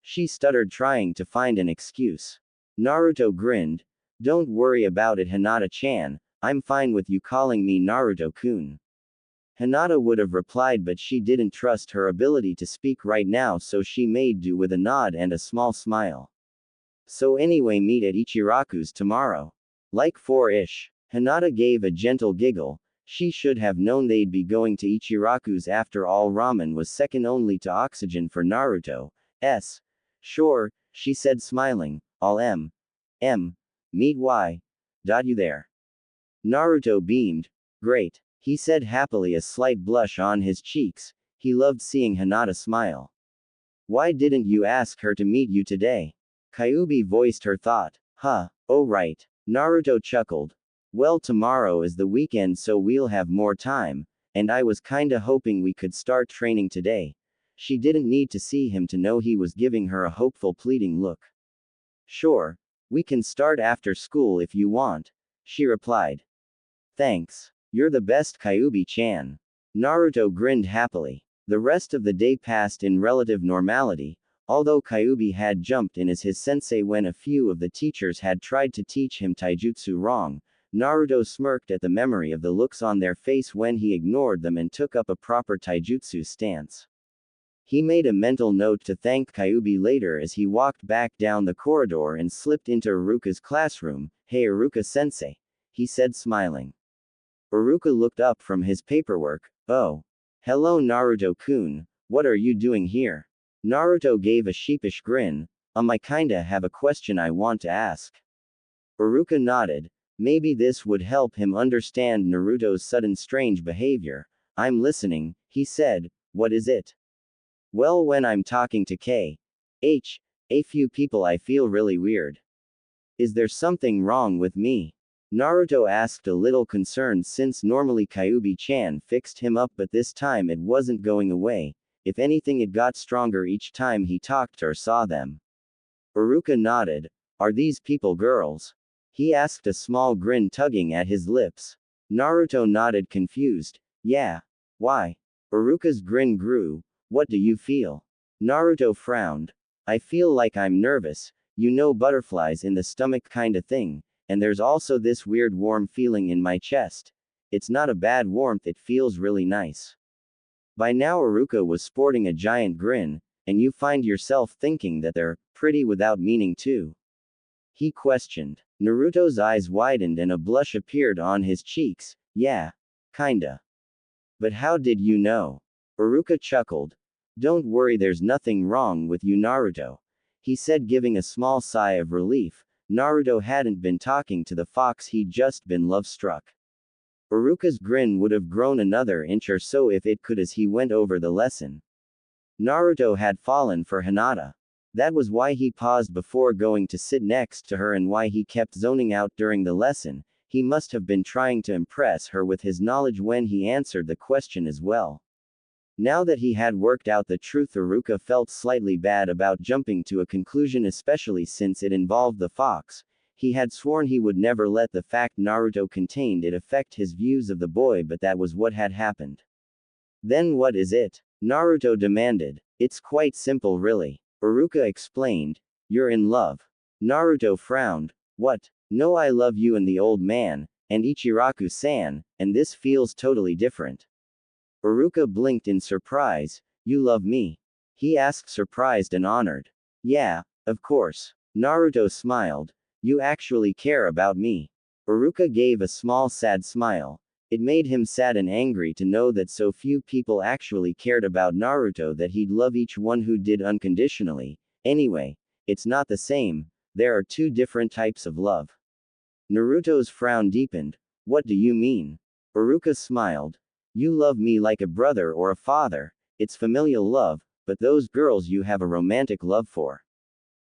Speaker 1: She stuttered, trying to find an excuse. Naruto grinned. Don't worry about it, Hinata-chan, I'm fine with you calling me Naruto-kun. Hinata would have replied, but she didn't trust her ability to speak right now, so she made do with a nod and a small smile. So anyway, meet at Ichiraku's tomorrow. Like 4-ish. Hinata gave a gentle giggle. She should have known they'd be going to Ichiraku's. After all, ramen was second only to oxygen for Naruto. Sure, she said, smiling. I'll meet you there. Naruto beamed. Great, he said happily, a slight blush on his cheeks. He loved seeing Hinata smile. Why didn't you ask her to meet you today? Kyuubi voiced her thought. Oh right. Naruto chuckled. Well, tomorrow is the weekend, so we'll have more time, and I was kinda hoping we could start training today. She didn't need to see him to know he was giving her a hopeful, pleading look. Sure. We can start after school if you want, she replied. Thanks. You're the best, Kyuubi-chan. Naruto grinned happily. The rest of the day passed in relative normality, although Kyuubi had jumped in as his sensei when a few of the teachers had tried to teach him taijutsu wrong. Naruto smirked at the memory of the looks on their face when he ignored them and took up a proper taijutsu stance. He made a mental note to thank Kyuubi later as he walked back down the corridor and slipped into Iruka's classroom. Hey Iruka-sensei, he said, smiling. Iruka looked up from his paperwork. Oh. Hello Naruto-kun, what are you doing here? Naruto gave a sheepish grin. I kinda have a question I want to ask. Iruka nodded. Maybe this would help him understand Naruto's sudden strange behavior. I'm listening, he said. What is it? Well, when I'm talking to a few people I feel really weird. Is there something wrong with me? Naruto asked, a little concerned, since normally Kyuubi-chan fixed him up, but this time it wasn't going away. If anything, it got stronger each time he talked or saw them. Iruka nodded. Are these people girls? He asked, a small grin tugging at his lips. Naruto nodded, confused. Yeah. Why? Iruka's grin grew. What do you feel? Naruto frowned. I feel like I'm nervous, you know, butterflies in the stomach kinda thing, and there's also this weird warm feeling in my chest. It's not a bad warmth, it feels really nice. By now Iruka was sporting a giant grin, and you find yourself thinking that they're pretty without meaning too? He questioned. Naruto's eyes widened and a blush appeared on his cheeks. Yeah. Kinda. But how did you know? Iruka chuckled. Don't worry, there's nothing wrong with you, Naruto, he said, giving a small sigh of relief. Naruto hadn't been talking to the fox, he'd just been love-struck. Iruka's grin would have grown another inch or so if it could as he went over the lesson. Naruto had fallen for Hinata. That was why he paused before going to sit next to her and why he kept zoning out during the lesson. He must have been trying to impress her with his knowledge when he answered the question as well. Now that he had worked out the truth, Iruka felt slightly bad about jumping to a conclusion, especially since it involved the fox. He had sworn he would never let the fact Naruto contained it affect his views of the boy, but that was what had happened. Then what is it? Naruto demanded. It's quite simple really. Iruka explained. You're in love. Naruto frowned. What? No, I love you and the old man, and Ichiraku-san, and this feels totally different. Iruka blinked in surprise. You love me? He asked, surprised and honored. Yeah, of course. Naruto smiled. You actually care about me. Iruka gave a small sad smile. It made him sad and angry to know that so few people actually cared about Naruto, that he'd love each one who did unconditionally. Anyway, it's not the same. There are two different types of love. Naruto's frown deepened. What do you mean? Iruka smiled. You love me like a brother or a father. It's familial love, but those girls you have a romantic love for.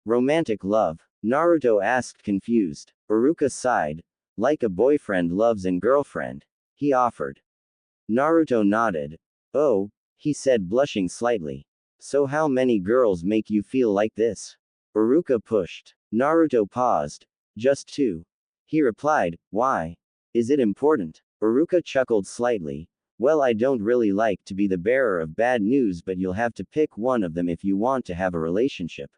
Speaker 1: Romantic love? Naruto asked, confused. Iruka sighed. Like a boyfriend loves and girlfriend, he offered. Naruto nodded. Oh, he said, blushing slightly. So how many girls make you feel like this? Iruka pushed. Naruto paused. Just two. He replied. Why? Is it important? Iruka chuckled slightly. Well, I don't really like to be the bearer of bad news, but you'll have to pick one of them if you want to have a relationship.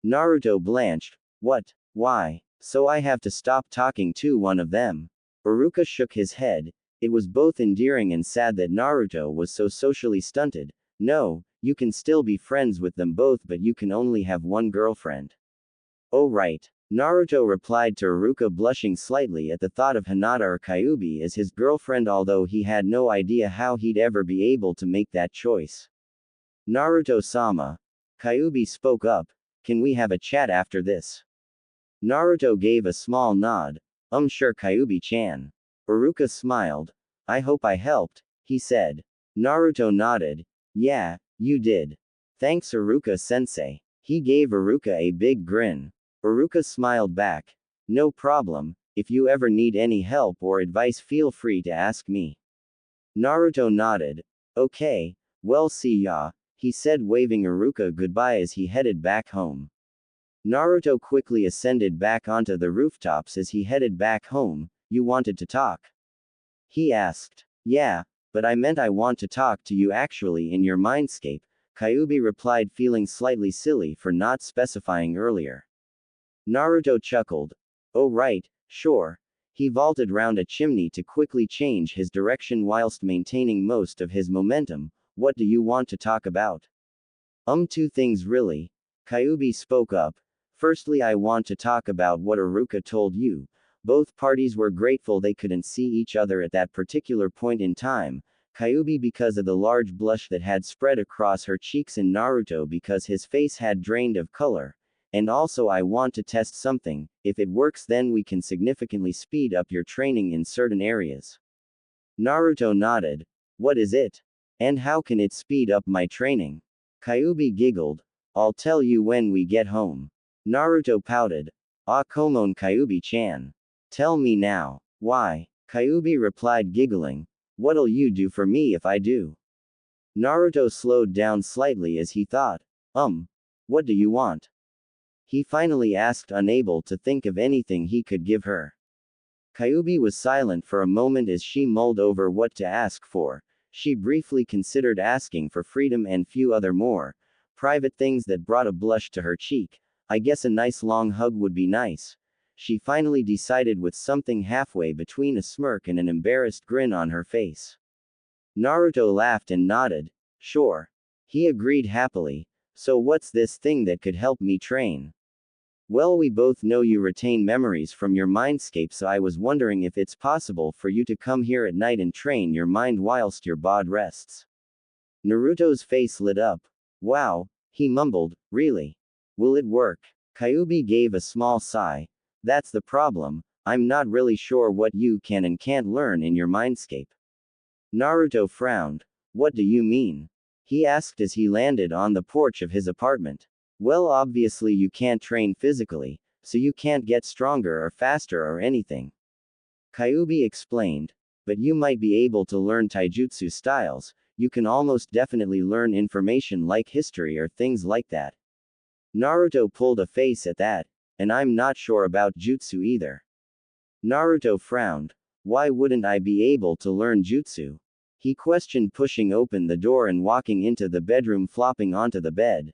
Speaker 1: Naruto blanched. What? Why? So I have to stop talking to one of them? Iruka shook his head. It was both endearing and sad that Naruto was so socially stunted. No, you can still be friends with them both, but you can only have one girlfriend. Oh right. Naruto replied to Iruka, blushing slightly at the thought of Hinata or Kyuubi as his girlfriend, although he had no idea how he'd ever be able to make that choice. Naruto-sama. Kyuubi spoke up. Can we have a chat after this? Naruto gave a small nod. Sure, Kyuubi-chan. Iruka smiled. I hope I helped, he said. Naruto nodded. Yeah, you did. Thanks, Iruka-sensei. He gave Iruka a big grin. Iruka smiled back. No problem, if you ever need any help or advice feel free to ask me. Naruto nodded. Okay, well, see ya, he said, waving Iruka goodbye as he headed back home. Naruto quickly ascended back onto the rooftops as he headed back home. You wanted to talk? He asked. Yeah, but I meant I want to talk to you actually in your mindscape, Kyuubi replied, feeling slightly silly for not specifying earlier. Naruto chuckled. Oh right, sure. He vaulted round a chimney to quickly change his direction whilst maintaining most of his momentum. What do you want to talk about? Two things really. Kyuubi spoke up. Firstly, I want to talk about what Iruka told you. Both parties were grateful they couldn't see each other at that particular point in time. Kyuubi because of the large blush that had spread across her cheeks, and Naruto because his face had drained of color. And also, I want to test something. If it works, then we can significantly speed up your training in certain areas. Naruto nodded. What is it? And how can it speed up my training? Kyuubi giggled. I'll tell you when we get home. Naruto pouted. Ah, come on, Kyuubi-chan. Tell me now. Why? Kyuubi replied, giggling. What'll you do for me if I do? Naruto slowed down slightly as he thought. What do you want? He finally asked, unable to think of anything he could give her. Kyuubi was silent for a moment as she mulled over what to ask for. She briefly considered asking for freedom and few other more private things that brought a blush to her cheek. I guess a nice long hug would be nice. She finally decided, with something halfway between a smirk and an embarrassed grin on her face. Naruto laughed and nodded. Sure. He agreed happily. So what's this thing that could help me train? Well, we both know you retain memories from your mindscape, so I was wondering if it's possible for you to come here at night and train your mind whilst your bod rests. Naruto's face lit up. Wow, he mumbled, really? Will it work? Kyuubi gave a small sigh. That's the problem, I'm not really sure what you can and can't learn in your mindscape. Naruto frowned. What do you mean? He asked as he landed on the porch of his apartment. Well, obviously you can't train physically, so you can't get stronger or faster or anything. Kyuubi explained. But you might be able to learn taijutsu styles, you can almost definitely learn information like history or things like that. Naruto pulled a face at that, and I'm not sure about jutsu either. Naruto frowned. Why wouldn't I be able to learn jutsu? He questioned, pushing open the door and walking into the bedroom, flopping onto the bed.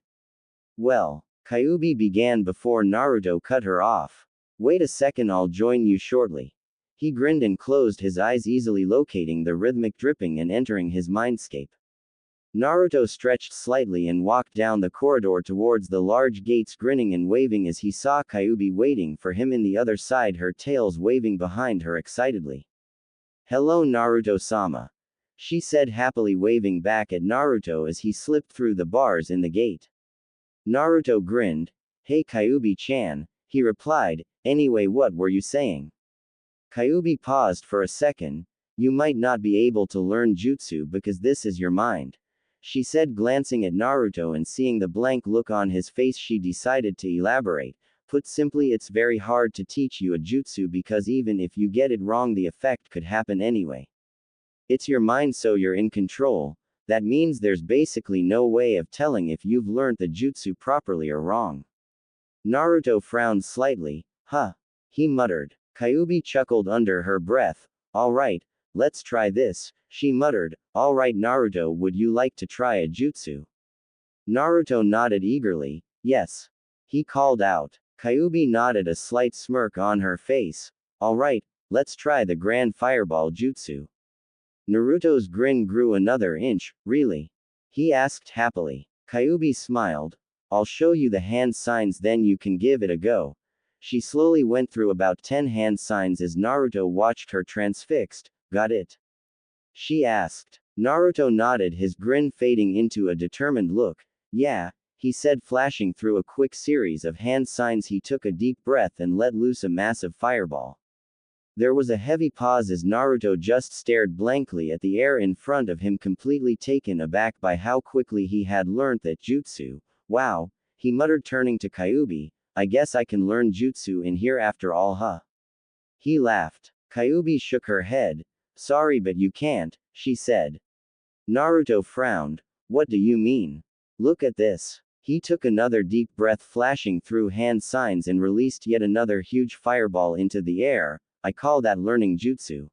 Speaker 1: Well, Kyuubi began before Naruto cut her off. Wait a second, I'll join you shortly. He grinned and closed his eyes, easily locating the rhythmic dripping and entering his mindscape. Naruto stretched slightly and walked down the corridor towards the large gates, grinning and waving as he saw Kyuubi waiting for him in the other side, her tails waving behind her excitedly. Hello, Naruto-sama. She said happily, waving back at Naruto as he slipped through the bars in the gate. Naruto grinned. Hey Kyuubi-chan, he replied. Anyway, what were you saying? Kyuubi paused for a second. You might not be able to learn jutsu because this is your mind, she said, glancing at Naruto and seeing the blank look on his face, she decided to elaborate. Put simply, it's very hard to teach you a jutsu because even if you get it wrong, the effect could happen anyway. It's your mind, so you're in control. That means there's basically no way of telling if you've learned the jutsu properly or wrong. Naruto frowned slightly. Huh. He muttered. Kyuubi chuckled under her breath. Alright, let's try this, she muttered. Alright Naruto, would you like to try a jutsu? Naruto nodded eagerly. Yes. He called out. Kyuubi nodded, a slight smirk on her face. Alright, let's try the Grand Fireball Jutsu. Naruto's grin grew another inch. Really? He asked happily. Kyuubi smiled. I'll show you the hand signs, then you can give it a go. She slowly went through about 10 hand signs as Naruto watched her transfixed. Got it? She asked. Naruto nodded, his grin fading into a determined look. Yeah, he said, flashing through a quick series of hand signs. He took a deep breath and let loose a massive fireball. There was a heavy pause as Naruto just stared blankly at the air in front of him, completely taken aback by how quickly he had learnt that jutsu. Wow, he muttered, turning to Kyuubi. I guess I can learn jutsu in here after all, huh? He laughed. Kyuubi shook her head. Sorry, but you can't, she said. Naruto frowned. What do you mean? Look at this. He took another deep breath, flashing through hand signs, and released yet another huge fireball into the air. I call that learning jutsu.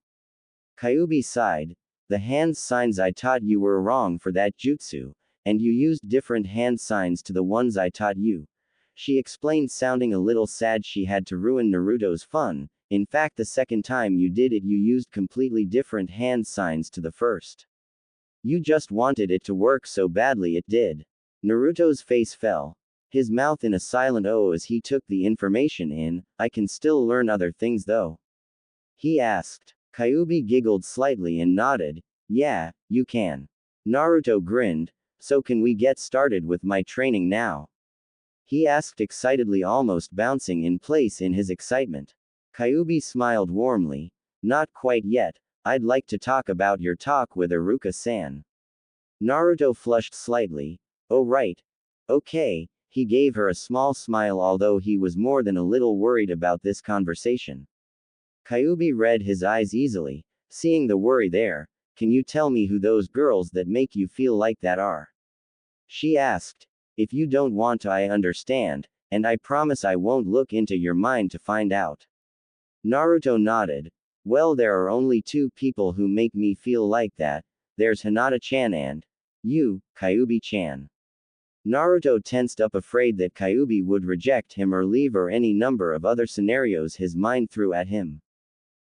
Speaker 1: Kyuubi sighed. The hand signs I taught you were wrong for that jutsu, and you used different hand signs to the ones I taught you, she explained, sounding a little sad. She had to ruin Naruto's fun. In fact, the second time you did it, you used completely different hand signs to the first. You just wanted it to work so badly it did. Naruto's face fell. His mouth in a silent O as he took the information in. I can still learn other things though? He asked. Kyuubi giggled slightly and nodded. Yeah, you can. Naruto grinned. So can we get started with my training now? He asked excitedly, almost bouncing in place in his excitement. Kyuubi smiled warmly. Not quite yet. I'd like to talk about your talk with Iruka-san. Naruto flushed slightly. Oh right. Okay. He gave her a small smile, although he was more than a little worried about this conversation. Kyuubi read his eyes easily, seeing the worry there. Can you tell me who those girls that make you feel like that are? She asked. If you don't want to, I understand, and I promise I won't look into your mind to find out. Naruto nodded. Well, there are only two people who make me feel like that. There's Hinata-chan and you, Kyuubi-chan. Naruto tensed up, afraid that Kyuubi would reject him or leave, or any number of other scenarios his mind threw at him.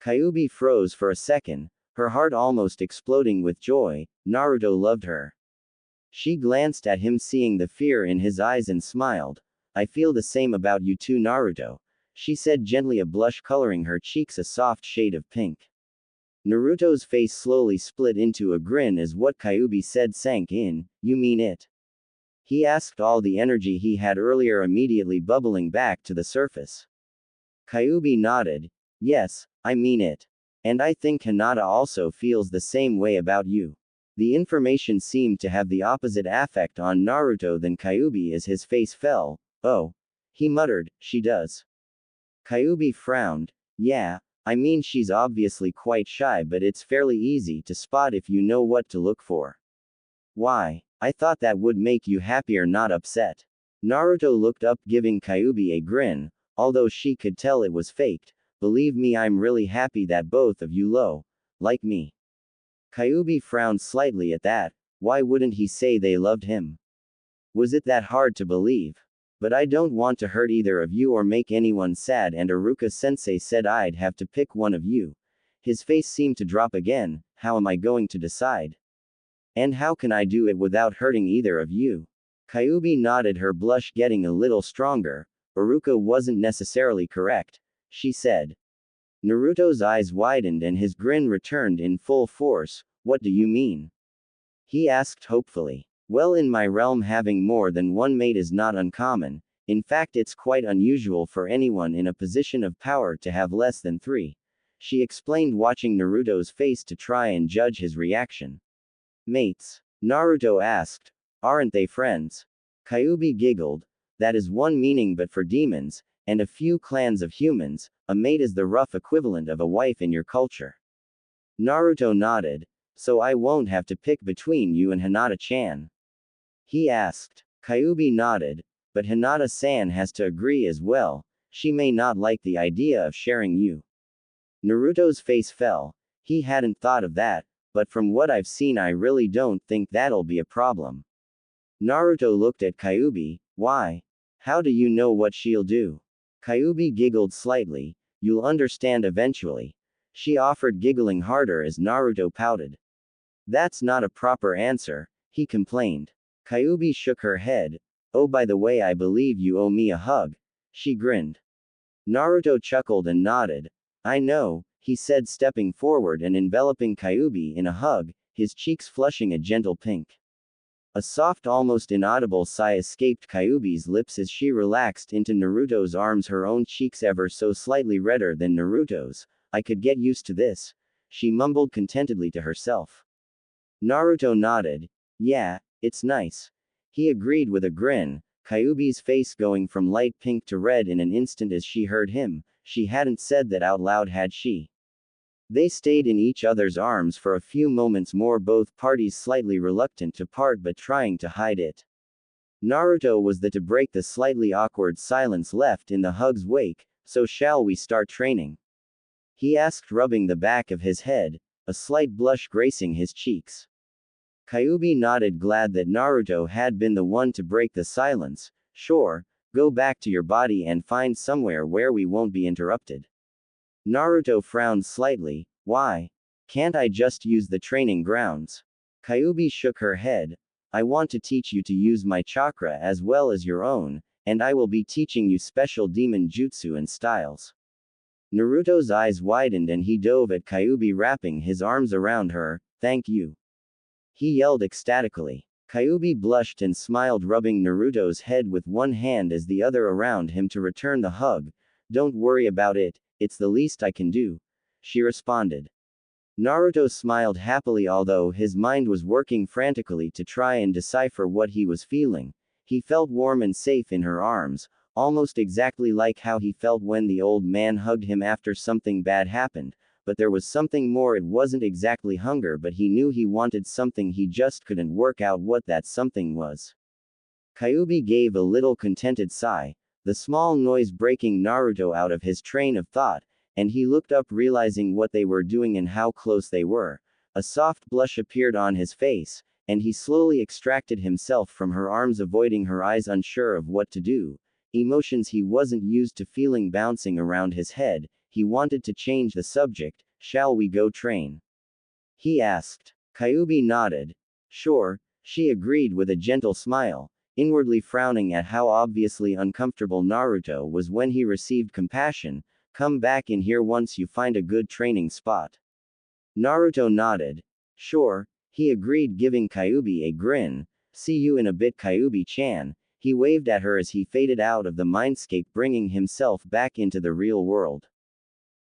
Speaker 1: Kyuubi froze for a second. her heart almost exploding with joy. Naruto loved her. She glanced at him, seeing the fear in his eyes, and smiled. I feel the same about you too, Naruto, she said gently, a blush coloring her cheeks a soft shade of pink. Naruto's face slowly split into a grin as what Kyuubi said sank in. You mean it? He asked, all the energy he had earlier immediately bubbling back to the surface. Kyuubi nodded. Yes, I mean it. And I think Hinata also feels the same way about you. The information seemed to have the opposite effect on Naruto than Kyuubi as his face fell. Oh. He muttered, she does. Kyuubi frowned. Yeah, I mean she's obviously quite shy, but it's fairly easy to spot if you know what to look for. Why? I thought that would make you happier, not upset. Naruto looked up, giving Kyuubi a grin, although she could tell it was faked. Believe me, I'm really happy that both of you like me. Kyuubi frowned slightly at that. Why wouldn't he say they loved him? Was it that hard to believe? But I don't want to hurt either of you or make anyone sad, and Iruka-sensei said I'd have to pick one of you. His face seemed to drop again. How am I going to decide? And how can I do it without hurting either of you? Kyuubi nodded, her blush getting a little stronger. Iruka wasn't necessarily correct, she said. Naruto's eyes widened and his grin returned in full force. What do you mean? He asked hopefully. Well, in my realm, having more than one mate is not uncommon. In fact, it's quite unusual for anyone in a position of power to have less than 3. She explained, watching Naruto's face to try and judge his reaction. Mates? Naruto asked. Aren't they friends? Kyuubi giggled. That is one meaning, but for demons, and a few clans of humans, a mate is the rough equivalent of a wife in your culture. Naruto nodded. So I won't have to pick between you and Hinata-chan? He asked. Kyuubi nodded. But Hinata-san has to agree as well. She may not like the idea of sharing you. Naruto's face fell. He hadn't thought of that, but from what I've seen, I really don't think that'll be a problem. Naruto looked at Kyuubi. Why? How do you know what she'll do? Kyuubi giggled slightly. You'll understand eventually. She offered, giggling harder as Naruto pouted. That's not a proper answer, he complained. Kyuubi shook her head. Oh, by the way, I believe you owe me a hug. She grinned. Naruto chuckled and nodded. I know, he said, stepping forward and enveloping Kyuubi in a hug, his cheeks flushing a gentle pink. A soft, almost inaudible sigh escaped Kyuubi's lips as she relaxed into Naruto's arms, her own cheeks ever so slightly redder than Naruto's. I could get used to this, she mumbled contentedly to herself. Naruto nodded. Yeah, it's nice. He agreed with a grin, Kyuubi's face going from light pink to red in an instant as she heard him. She hadn't said that out loud, had she? They stayed in each other's arms for a few moments more, both parties slightly reluctant to part but trying to hide it. Naruto was the to break the slightly awkward silence left in the hug's wake. So shall we start training? He asked, rubbing the back of his head, a slight blush gracing his cheeks. Kyuubi nodded, glad that Naruto had been the one to break the silence. Sure, go back to your body and find somewhere where we won't be interrupted. Naruto frowned slightly. Why? Can't I just use the training grounds? Kyuubi shook her head. I want to teach you to use my chakra as well as your own, and I will be teaching you special demon jutsu and styles. Naruto's eyes widened and he dove at Kyuubi, wrapping his arms around her. Thank you. He yelled ecstatically. Kyuubi blushed and smiled, rubbing Naruto's head with one hand as the other around him to return the hug. Don't worry about it, it's the least I can do, she responded. Naruto smiled happily, although his mind was working frantically to try and decipher what he was feeling. He felt warm and safe in her arms, almost exactly like how he felt when the old man hugged him after something bad happened. But there was something more. It wasn't exactly hunger, but he knew he wanted something, he just couldn't work out what that something was. Kyuubi gave a little contented sigh, the small noise breaking Naruto out of his train of thought, and he looked up, realizing what they were doing and how close they were. A soft blush appeared on his face, and he slowly extracted himself from her arms, avoiding her eyes, unsure of what to do. Emotions he wasn't used to feeling bouncing around his head. He wanted to change the subject. Shall we go train? he asked. Kyuubi nodded. Sure, she agreed with a gentle smile, inwardly frowning at how obviously uncomfortable Naruto was when he received compassion. Come back in here once you find a good training spot. Naruto nodded. Sure, he agreed, giving Kyuubi a grin. See you in a bit, Kyuubi-chan. He waved at her as he faded out of the mindscape, bringing himself back into the real world.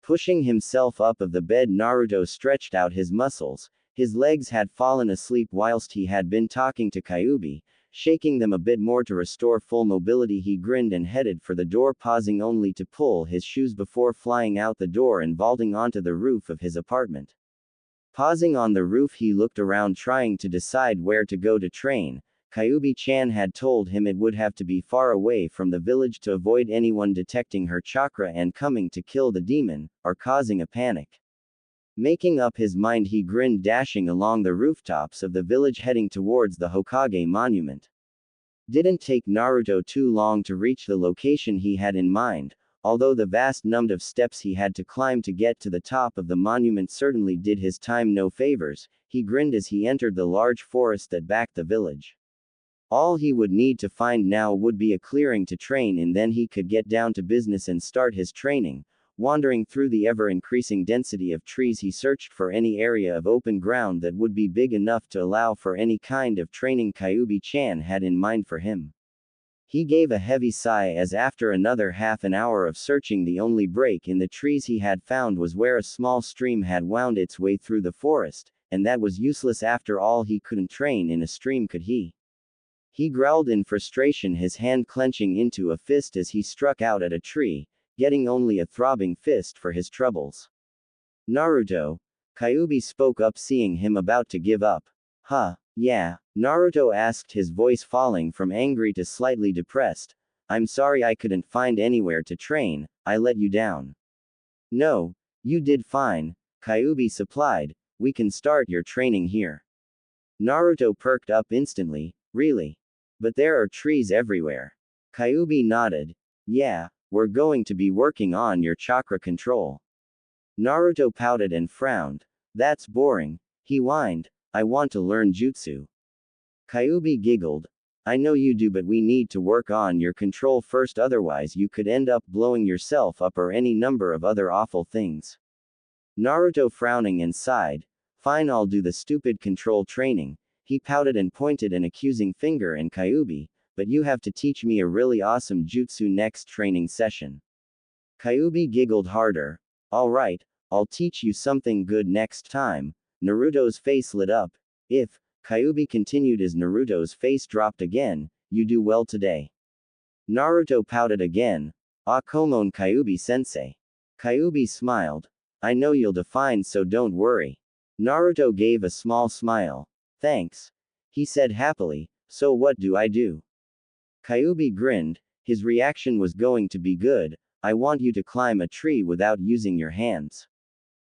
Speaker 1: Pushing himself up of the bed, Naruto stretched out his muscles. His legs had fallen asleep whilst he had been talking to Kyuubi, shaking them a bit more to restore full mobility. He grinned and headed for the door, pausing only to pull his shoes before flying out the door and vaulting onto the roof of his apartment. Pausing on the roof, he looked around, trying to decide where to go to train. Kyuubi-chan had told him it would have to be far away from the village to avoid anyone detecting her chakra and coming to kill the demon, or causing a panic. Making up his mind, he grinned, dashing along the rooftops of the village, heading towards the Hokage monument. Didn't take Naruto too long to reach the location he had in mind, although the vast number of steps he had to climb to get to the top of the monument certainly did his time no favors. He grinned as he entered the large forest that backed the village. All he would need to find now would be a clearing to train in, then he could get down to business and start his training. Wandering through the ever-increasing density of trees, he searched for any area of open ground that would be big enough to allow for any kind of training Kyuubi-chan had in mind for him. He gave a heavy sigh as after another half an hour of searching, the only break in the trees he had found was where a small stream had wound its way through the forest, and that was useless after all. He couldn't train in a stream, could he? He growled in frustration, his hand clenching into a fist as he struck out at a tree, getting only a throbbing fist for his troubles. Naruto, Kyuubi spoke up, seeing him about to give up. Huh, yeah, Naruto asked, his voice falling from angry to slightly depressed. I'm sorry I couldn't find anywhere to train, I let you down. No, you did fine, Kyuubi supplied, we can start your training here. Naruto perked up instantly. Really? But there are trees everywhere. Kyuubi nodded. Yeah, we're going to be working on your chakra control. Naruto pouted and frowned. That's boring, he whined. I want to learn jutsu. Kyuubi giggled. I know you do, but we need to work on your control first, otherwise you could end up blowing yourself up or any number of other awful things. Naruto frowning and sighed. Fine, I'll do the stupid control training. He pouted and pointed an accusing finger at Kyuubi, but you have to teach me a really awesome jutsu next training session. Kyuubi giggled harder. Alright, I'll teach you something good next time. Naruto's face lit up. If, Kyuubi continued as Naruto's face dropped again, you do well today. Naruto pouted again. Ah, come on, Kyuubi-sensei. Kyuubi smiled. I know you'll define, so don't worry. Naruto gave a small smile. Thanks, he said happily. So what do I do? Kyuubi grinned. His reaction was going to be good. I want you to climb a tree without using your hands.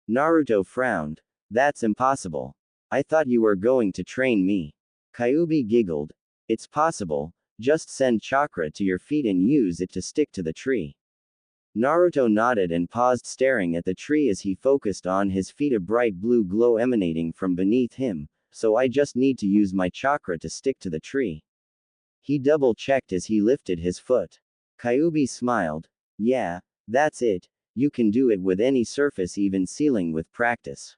Speaker 1: Naruto frowned. That's impossible. I thought you were going to train me. Kyuubi giggled. It's possible, just send chakra to your feet and use it to stick to the tree. Naruto nodded and paused, staring at the tree as he focused on his feet, a bright blue glow emanating from beneath him. So I just need to use my chakra to stick to the tree. He double-checked as he lifted his foot. Kyuubi smiled. Yeah, that's it. You can do it with any surface, even ceiling, with practice.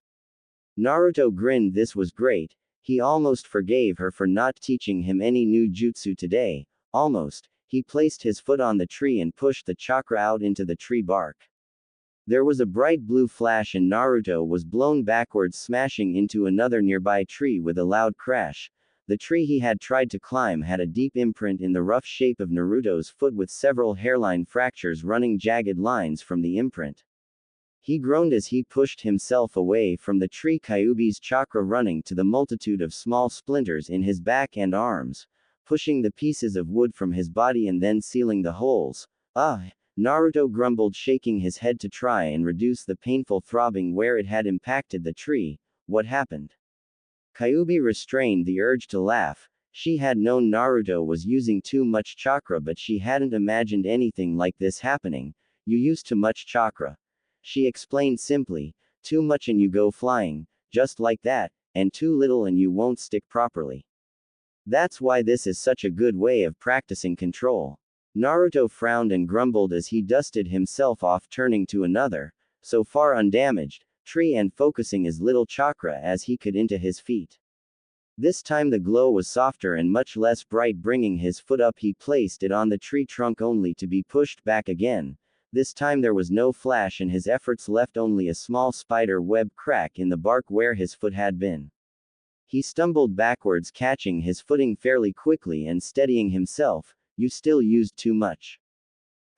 Speaker 1: Naruto grinned. This was great. He almost forgave her for not teaching him any new jutsu today. Almost. He placed his foot on the tree and pushed the chakra out into the tree bark. There was a bright blue flash and Naruto was blown backwards, smashing into another nearby tree with a loud crash. The tree he had tried to climb had a deep imprint in the rough shape of Naruto's foot, with several hairline fractures running jagged lines from the imprint. He groaned as he pushed himself away from the tree, Kyuubi's chakra running to the multitude of small splinters in his back and arms, pushing the pieces of wood from his body and then sealing the holes. Ah! Naruto grumbled, shaking his head to try and reduce the painful throbbing where it had impacted the tree. What happened? Kyuubi restrained the urge to laugh. She had known Naruto was using too much chakra, but she hadn't imagined anything like this happening. You use too much chakra, she explained simply. Too much and you go flying. just like that, and too little and you won't stick properly. That's why this is such a good way of practicing control. Naruto frowned and grumbled as he dusted himself off, turning to another, so far undamaged, tree and focusing as little chakra as he could into his feet. This time the glow was softer and much less bright. Bringing his foot up, he placed it on the tree trunk only to be pushed back again. This time there was no flash and his efforts left only a small spider web crack in the bark where his foot had been. He stumbled backwards, catching his footing fairly quickly and steadying himself. You still used too much.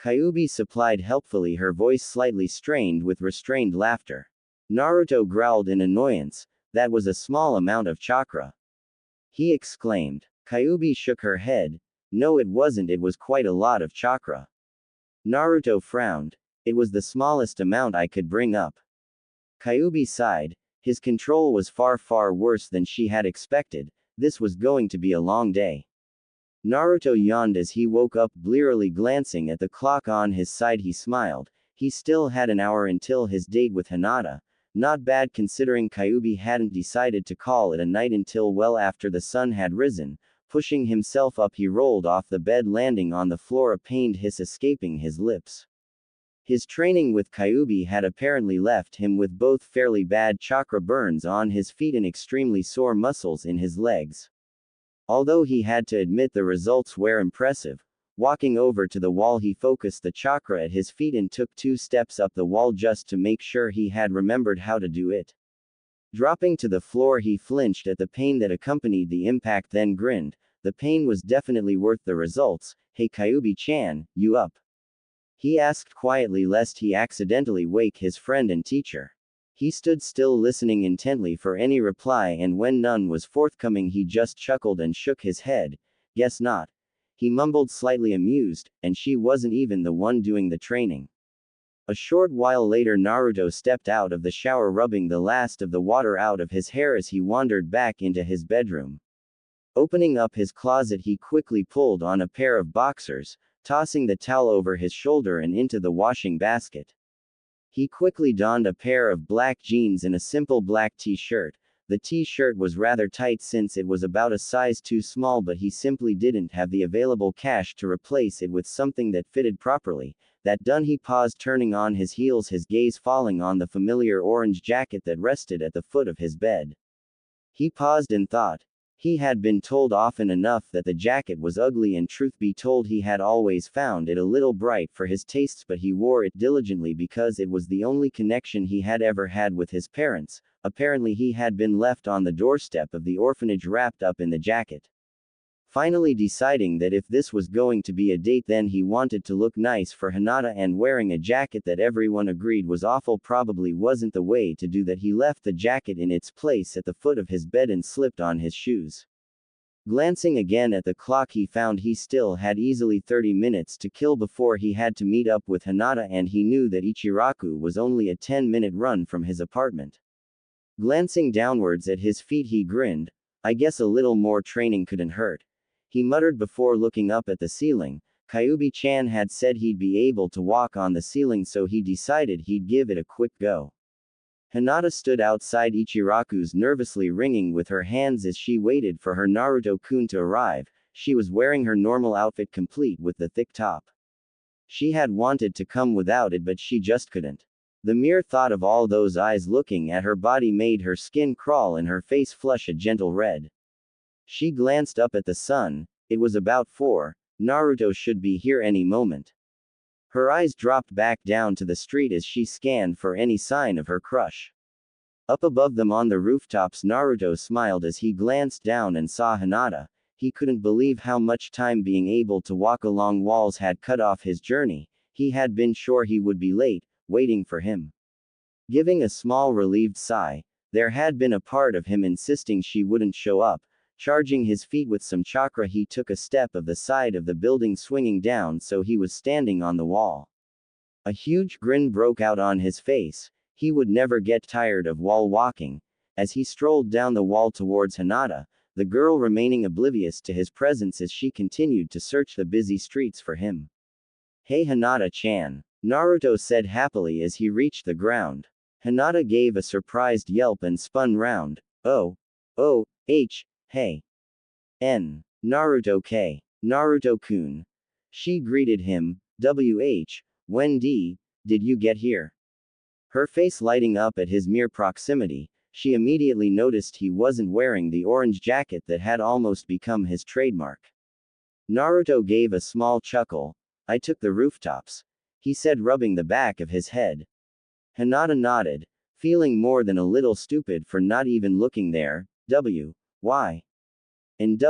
Speaker 1: Kyuubi supplied helpfully, her voice slightly strained with restrained laughter. Naruto growled in annoyance. That was a small amount of chakra, he exclaimed. Kyuubi shook her head. No, it wasn't, it was quite a lot of chakra. Naruto frowned. It was the smallest amount I could bring up. Kyuubi sighed. His control was far worse than she had expected. This was going to be a long day. Naruto yawned as he woke up, blearily glancing at the clock on his side. He smiled. He still had an hour until his date with Hinata. Not bad considering Kyuubi hadn't decided to call it a night until well after the sun had risen. Pushing himself up, he rolled off the bed, landing on the floor, a pained hiss escaping his lips. His training with Kyuubi had apparently left him with both fairly bad chakra burns on his feet and extremely sore muscles in his legs. Although he had to admit the results were impressive. Walking over to the wall, he focused the chakra at his feet and took 2 steps up the wall just to make sure he had remembered how to do it. Dropping to the floor, he flinched at the pain that accompanied the impact, then grinned. The pain was definitely worth the results. Hey Kyuubi-chan, you up? He asked quietly lest he accidentally wake his friend and teacher. He stood still, listening intently for any reply, and when none was forthcoming he just chuckled and shook his head. Guess not. He mumbled, slightly amused, and she wasn't even the one doing the training. A short while later, Naruto stepped out of the shower, rubbing the last of the water out of his hair as he wandered back into his bedroom. Opening up his closet, he quickly pulled on a pair of boxers, tossing the towel over his shoulder and into the washing basket. He quickly donned a pair of black jeans and a simple black t-shirt. The t-shirt was rather tight since it was about a size too small, but he simply didn't have the available cash to replace it with something that fitted properly. That done, he paused, turning on his heels, his gaze falling on the familiar orange jacket that rested at the foot of his bed. He paused and thought. He had been told often enough that the jacket was ugly, and truth be told he had always found it a little bright for his tastes, but he wore it diligently because it was the only connection he had ever had with his parents. Apparently he had been left on the doorstep of the orphanage wrapped up in the jacket. Finally deciding that if this was going to be a date, then he wanted to look nice for Hinata, and wearing a jacket that everyone agreed was awful probably wasn't the way to do that. He left the jacket in its place at the foot of his bed and slipped on his shoes. Glancing again at the clock, he found he still had easily 30 minutes to kill before he had to meet up with Hinata, and he knew that Ichiraku was only a 10-minute run from his apartment. Glancing downwards at his feet, he grinned. I guess a little more training couldn't hurt, he muttered before looking up at the ceiling. Kyuubi-chan had said he'd be able to walk on the ceiling, so he decided he'd give it a quick go. Hinata stood outside Ichiraku's, nervously ringing with her hands as she waited for her Naruto-kun to arrive. She was wearing her normal outfit, complete with the thick top. She had wanted to come without it, but she just couldn't. The mere thought of all those eyes looking at her body made her skin crawl and her face flush a gentle red. She glanced up at the sun. It was about 4. Naruto should be here any moment. Her eyes dropped back down to the street as she scanned for any sign of her crush. Up above them on the rooftops, Naruto smiled as he glanced down and saw Hinata. He couldn't believe how much time being able to walk along walls had cut off his journey. He had been sure he would be late, waiting for him. Giving a small relieved sigh, there had been a part of him insisting she wouldn't show up. Charging his feet with some chakra, he took a step of the side of the building, swinging down so he was standing on the wall. A huge grin broke out on his face. He would never get tired of wall walking. As he strolled down the wall towards Hinata, the girl remaining oblivious to his presence as she continued to search the busy streets for him. Hey Hinata-chan, Naruto said happily as he reached the ground. Hinata gave a surprised yelp and spun round. Oh. Oh, hey. Naruto Naruto-kun. She greeted him. When did you get here? Her face lighting up at his mere proximity, she immediately noticed he wasn't wearing the orange jacket that had almost become his trademark. Naruto gave a small chuckle. I took the rooftops, he said, rubbing the back of his head. Hinata nodded, feeling more than a little stupid for not even looking there. Why? And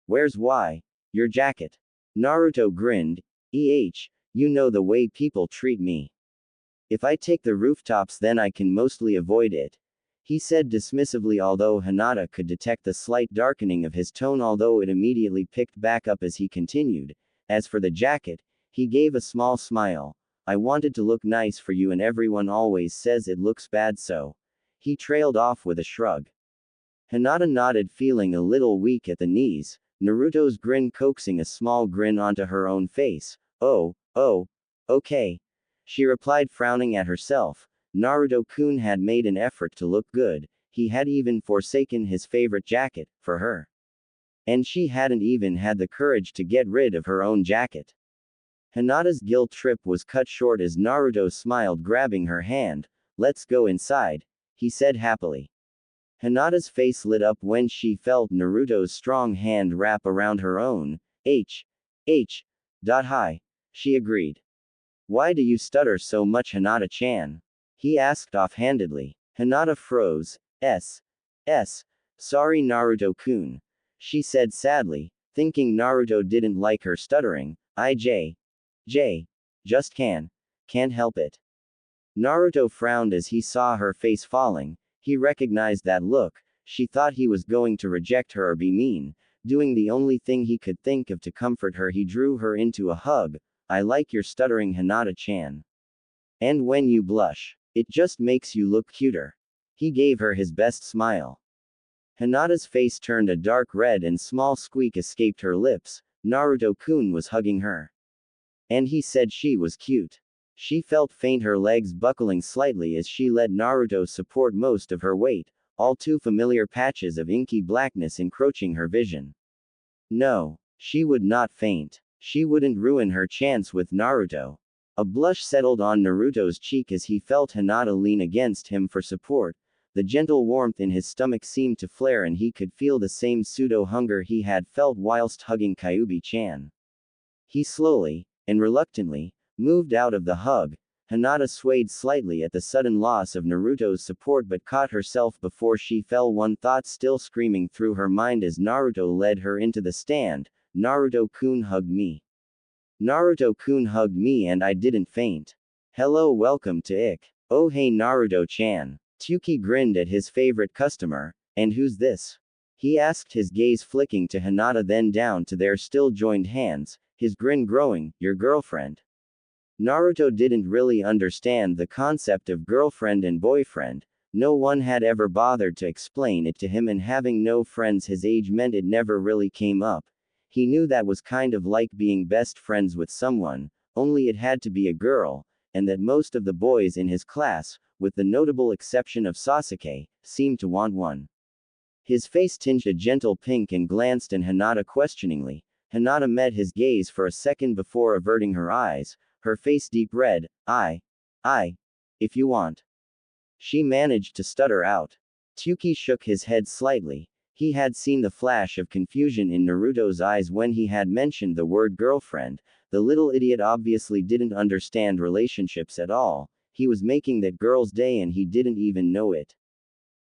Speaker 1: where's why? Your jacket. Naruto grinned. You know the way people treat me. If I take the rooftops, then I can mostly avoid it, he said dismissively, although Hinata could detect the slight darkening of his tone, although it immediately picked back up as he continued. As for the jacket, he gave a small smile. I wanted to look nice for you and everyone always says it looks bad, so. He trailed off with a shrug. Hinata nodded, feeling a little weak at the knees, Naruto's grin coaxing a small grin onto her own face. Oh, okay. She replied, frowning at herself. Naruto-kun had made an effort to look good, he had even forsaken his favorite jacket, for her. And she hadn't even had the courage to get rid of her own jacket. Hinata's guilt trip was cut short as Naruto smiled, grabbing her hand. Let's go inside, he said happily. Hinata's face lit up when she felt Naruto's strong hand wrap around her own. Hi. She agreed. Why do you stutter so much, Hinata-chan? He asked offhandedly. Hinata froze. Sorry, Naruto-kun. She said sadly, thinking Naruto didn't like her stuttering. Just can't help it. Naruto frowned as he saw her face falling. He recognized that look. She thought he was going to reject her or be mean. Doing the only thing he could think of to comfort her, he drew her into a hug. I like your stuttering, Hinata-chan. And when you blush, it just makes you look cuter. He gave her his best smile. Hinata's face turned a dark red and small squeak escaped her lips. Naruto-kun was hugging her. And he said she was cute. She felt faint, her legs buckling slightly as she let Naruto support most of her weight, all too familiar patches of inky blackness encroaching her vision. No, she would not faint. She wouldn't ruin her chance with Naruto. A blush settled on Naruto's cheek as he felt Hinata lean against him for support. The gentle warmth in his stomach seemed to flare and he could feel the same pseudo-hunger he had felt whilst hugging Kyuubi-chan. He slowly, and reluctantly, moved out of the hug. Hinata swayed slightly at the sudden loss of Naruto's support but caught herself before she fell, one thought still screaming through her mind as Naruto led her into the stand. Naruto-kun hugged me. Naruto-kun hugged me and I didn't faint. Hello, welcome to Ik. Oh hey Naruto-chan. Tyuki grinned at his favorite customer. And who's this? He asked, his gaze flicking to Hinata then down to their still joined hands, his grin growing. Your girlfriend. Naruto didn't really understand the concept of girlfriend and boyfriend. No one had ever bothered to explain it to him, and having no friends his age meant it never really came up. He knew that was kind of like being best friends with someone, only it had to be a girl, and that most of the boys in his class, with the notable exception of Sasuke, seemed to want one. His face tinged a gentle pink and glanced at Hinata questioningly. Hinata met his gaze for a second before averting her eyes, her face deep red. If you want. She managed to stutter out. Tyuki shook his head slightly. He had seen the flash of confusion in Naruto's eyes when he had mentioned the word girlfriend. The little idiot obviously didn't understand relationships at all. He was making that girl's day and he didn't even know it.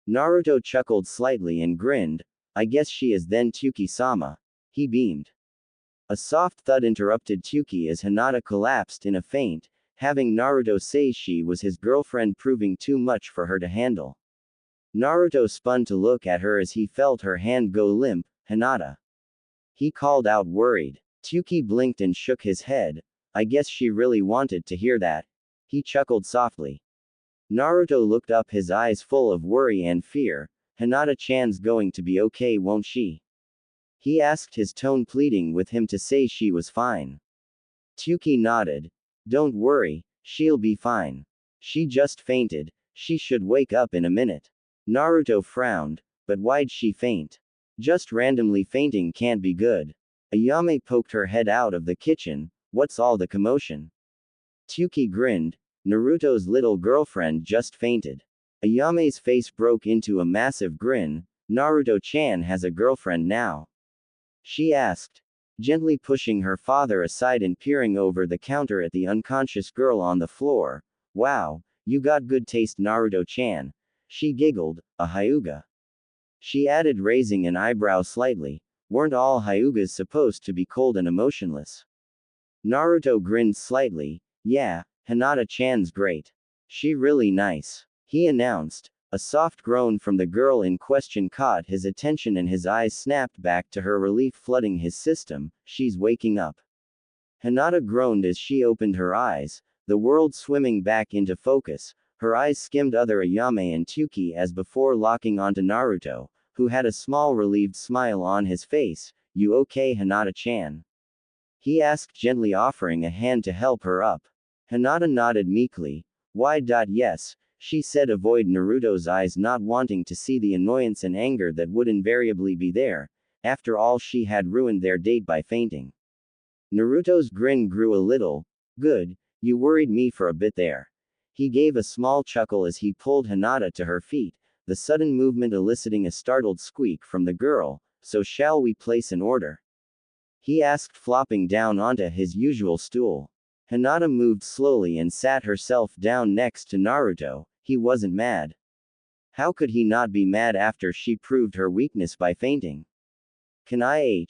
Speaker 1: Naruto chuckled slightly and grinned. I guess she is then Tyuki-sama. He beamed. A soft thud interrupted Tyuki as Hinata collapsed in a faint, having Naruto say she was his girlfriend proving too much for her to handle. Naruto spun to look at her as he felt her hand go limp. Hinata. He called out, worried. Tyuki blinked and shook his head. I guess she really wanted to hear that. He chuckled softly. Naruto looked up, his eyes full of worry and fear. Hinata-chan's going to be okay, won't she? He asked, his tone pleading with him to say she was fine. Tyuki nodded. Don't worry, she'll be fine. She just fainted. She should wake up in a minute. Naruto frowned. But why'd she faint? Just randomly fainting can't be good. Ayame poked her head out of the kitchen. What's all the commotion? Tyuki grinned. Naruto's little girlfriend just fainted. Ayame's face broke into a massive grin. Naruto-chan has a girlfriend now? She asked, gently pushing her father aside and peering over the counter at the unconscious girl on the floor. Wow, you got good taste, Naruto-chan. She giggled, a hyuga. She added, raising an eyebrow slightly. Weren't all hyugas supposed to be cold and emotionless? Naruto grinned slightly. Yeah, Hinata-chan's great. She really nice. He announced. A soft groan from the girl in question caught his attention and his eyes snapped back to her, relief flooding his system. She's waking up. Hinata groaned as she opened her eyes, the world swimming back into focus. Her eyes skimmed other Ayame and Tyuki as before, locking onto Naruto, who had a small relieved smile on his face. You okay, Hinata-chan? He asked gently, offering a hand to help her up. Hinata nodded meekly. Yes, she said, avoid Naruto's eyes, not wanting to see the annoyance and anger that would invariably be there. After all, she had ruined their date by fainting. Naruto's grin grew a little. Good, you worried me for a bit there. He gave a small chuckle as he pulled Hinata to her feet, the sudden movement eliciting a startled squeak from the girl. So shall we place an order? He asked, flopping down onto his usual stool. Hinata moved slowly and sat herself down next to Naruto. He wasn't mad. How could he not be mad after she proved her weakness by fainting? Can I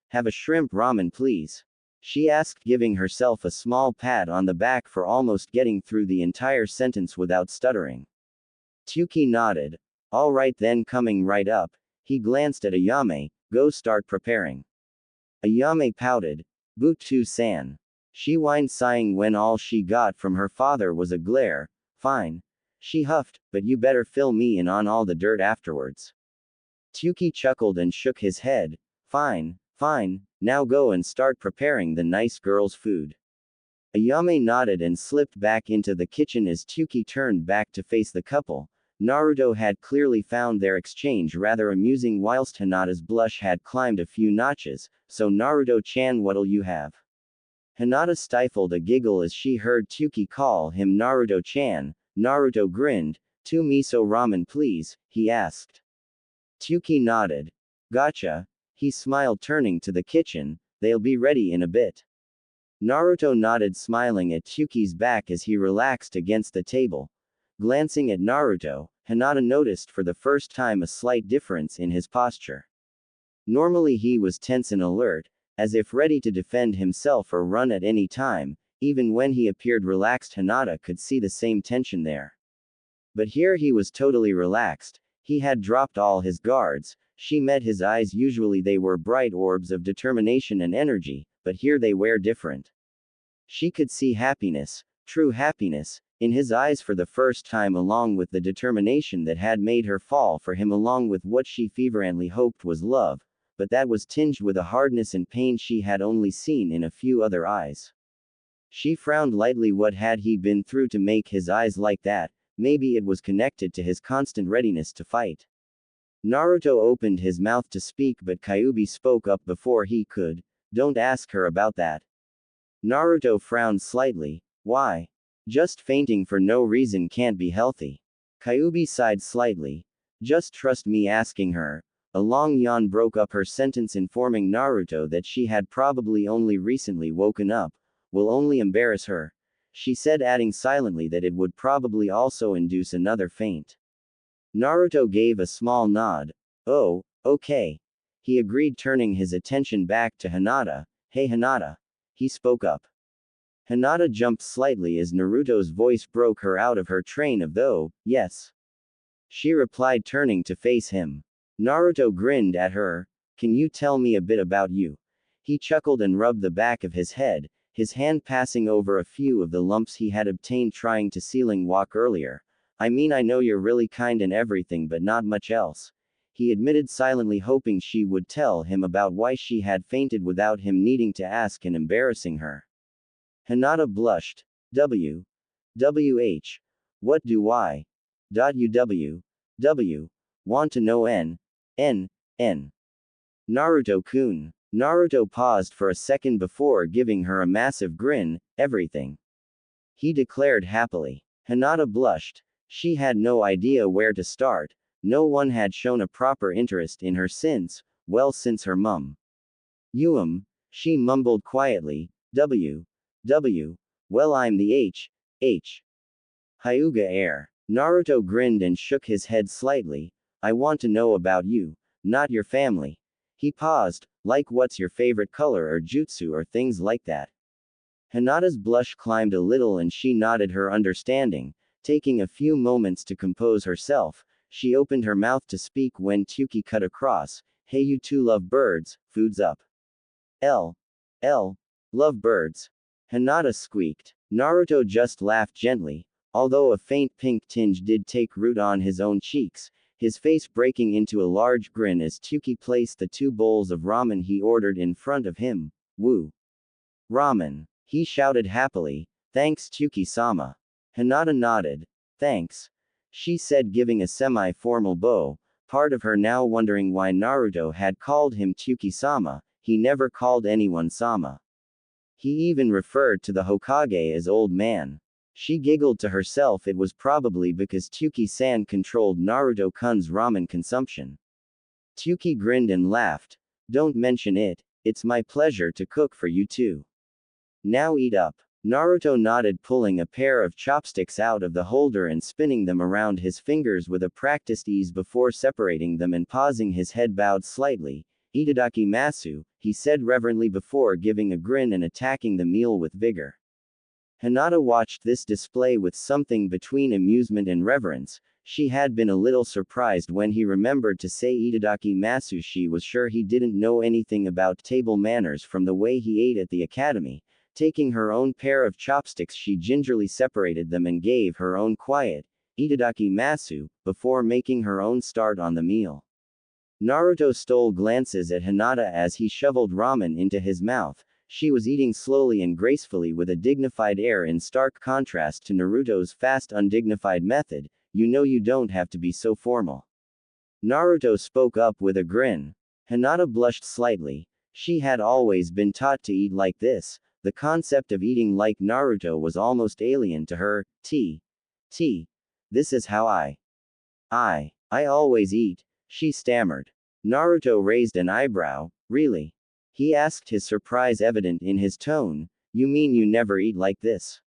Speaker 1: have a shrimp ramen, please? She asked, giving herself a small pat on the back for almost getting through the entire sentence without stuttering. Tyuki nodded. All right then, coming right up. He glanced at Ayame. Go start preparing. Ayame pouted. Butsu-san. She whined, sighing when all she got from her father was a glare. Fine. She huffed, but you better fill me in on all the dirt afterwards. Tyuki chuckled and shook his head. Fine, fine, now go and start preparing the nice girl's food. Ayame nodded and slipped back into the kitchen as Tyuki turned back to face the couple. Naruto had clearly found their exchange rather amusing, whilst Hinata's blush had climbed a few notches. So Naruto-chan, what'll you have? Hinata stifled a giggle as she heard Tyuki call him Naruto-chan. Naruto grinned. 2 miso ramen please, he asked. Tyuki nodded. Gotcha. He smiled, turning to the kitchen. They'll be ready in a bit. Naruto nodded, smiling at Tyuki's back as he relaxed against the table. Glancing at Naruto, Hinata noticed for the first time a slight difference in his posture. Normally he was tense and alert, as if ready to defend himself or run at any time. Even when he appeared relaxed, Hinata could see the same tension there. But here he was totally relaxed. He had dropped all his guards. She met his eyes. Usually they were bright orbs of determination and energy, but here they were different. She could see happiness, true happiness, in his eyes for the first time, along with the determination that had made her fall for him, along with what she fervently hoped was love, but that was tinged with a hardness and pain she had only seen in a few other eyes. She frowned lightly. What had he been through to make his eyes like that? Maybe it was connected to his constant readiness to fight. Naruto opened his mouth to speak, but Kyuubi spoke up before he could. Don't ask her about that. Naruto frowned slightly. Why? Just fainting for no reason can't be healthy. Kyuubi sighed slightly. Just trust me. Asking her. A long yawn broke up her sentence, informing Naruto that she had probably only recently woken up. Will only embarrass her, she said, adding silently that it would probably also induce another faint. Naruto gave a small nod. Oh, okay. He agreed, turning his attention back to Hinata. Hey Hinata. He spoke up. Hinata jumped slightly as Naruto's voice broke her out of her train of thought. Yes. She replied, turning to face him. Naruto grinned at her. Can you tell me a bit about you? He chuckled and rubbed the back of his head, his hand passing over a few of the lumps he had obtained trying to ceiling walk earlier. I mean, I know you're really kind and everything, but not much else. He admitted silently, hoping she would tell him about why she had fainted without him needing to ask and embarrassing her. Hinata blushed. WH. What do I? W. Want to know N. Naruto-kun. Naruto paused for a second before giving her a massive grin, everything. He declared happily. Hinata blushed. She had no idea where to start. No one had shown a proper interest in her since her mum. She mumbled quietly, well I'm the H. Hyuga heir. Naruto grinned and shook his head slightly. I want to know about you, not your family. He paused, like what's your favorite color or jutsu or things like that. Hinata's blush climbed a little and she nodded her understanding. Taking a few moments to compose herself, she opened her mouth to speak when Tyuki cut across. Hey, you two love birds, food's up. Love birds. Hinata squeaked. Naruto just laughed gently, although a faint pink tinge did take root on his own cheeks, his face breaking into a large grin as Tyuki placed the 2 bowls of ramen he ordered in front of him. Woo! Ramen! He shouted happily. Thanks, Tyuki-sama. Hinata nodded. Thanks. She said, giving a semi-formal bow, part of her now wondering why Naruto had called him Tyuki-sama. He never called anyone Sama. He even referred to the Hokage as old man. She giggled to herself. It was probably because Tyuki-san controlled Naruto-kun's ramen consumption. Tyuki grinned and laughed. Don't mention it, it's my pleasure to cook for you too. Now eat up. Naruto nodded, pulling a pair of chopsticks out of the holder and spinning them around his fingers with a practiced ease before separating them and pausing, his head bowed slightly. Itadaki masu, he said reverently before giving a grin and attacking the meal with vigor. Hinata watched this display with something between amusement and reverence. She had been a little surprised when he remembered to say Itadaki masu. She was sure he didn't know anything about table manners from the way he ate at the academy. Taking her own pair of chopsticks, she gingerly separated them and gave her own quiet, Itadaki masu, before making her own start on the meal. Naruto stole glances at Hinata as he shoveled ramen into his mouth. She was eating slowly and gracefully with a dignified air, in stark contrast to Naruto's fast, undignified method. You know you don't have to be so formal. Naruto spoke up with a grin. Hinata blushed slightly. She had always been taught to eat like this. The concept of eating like Naruto was almost alien to her. This is how I always eat, she stammered. Naruto raised an eyebrow. Really? He asked, his surprise evident in his tone. You mean you never eat like this?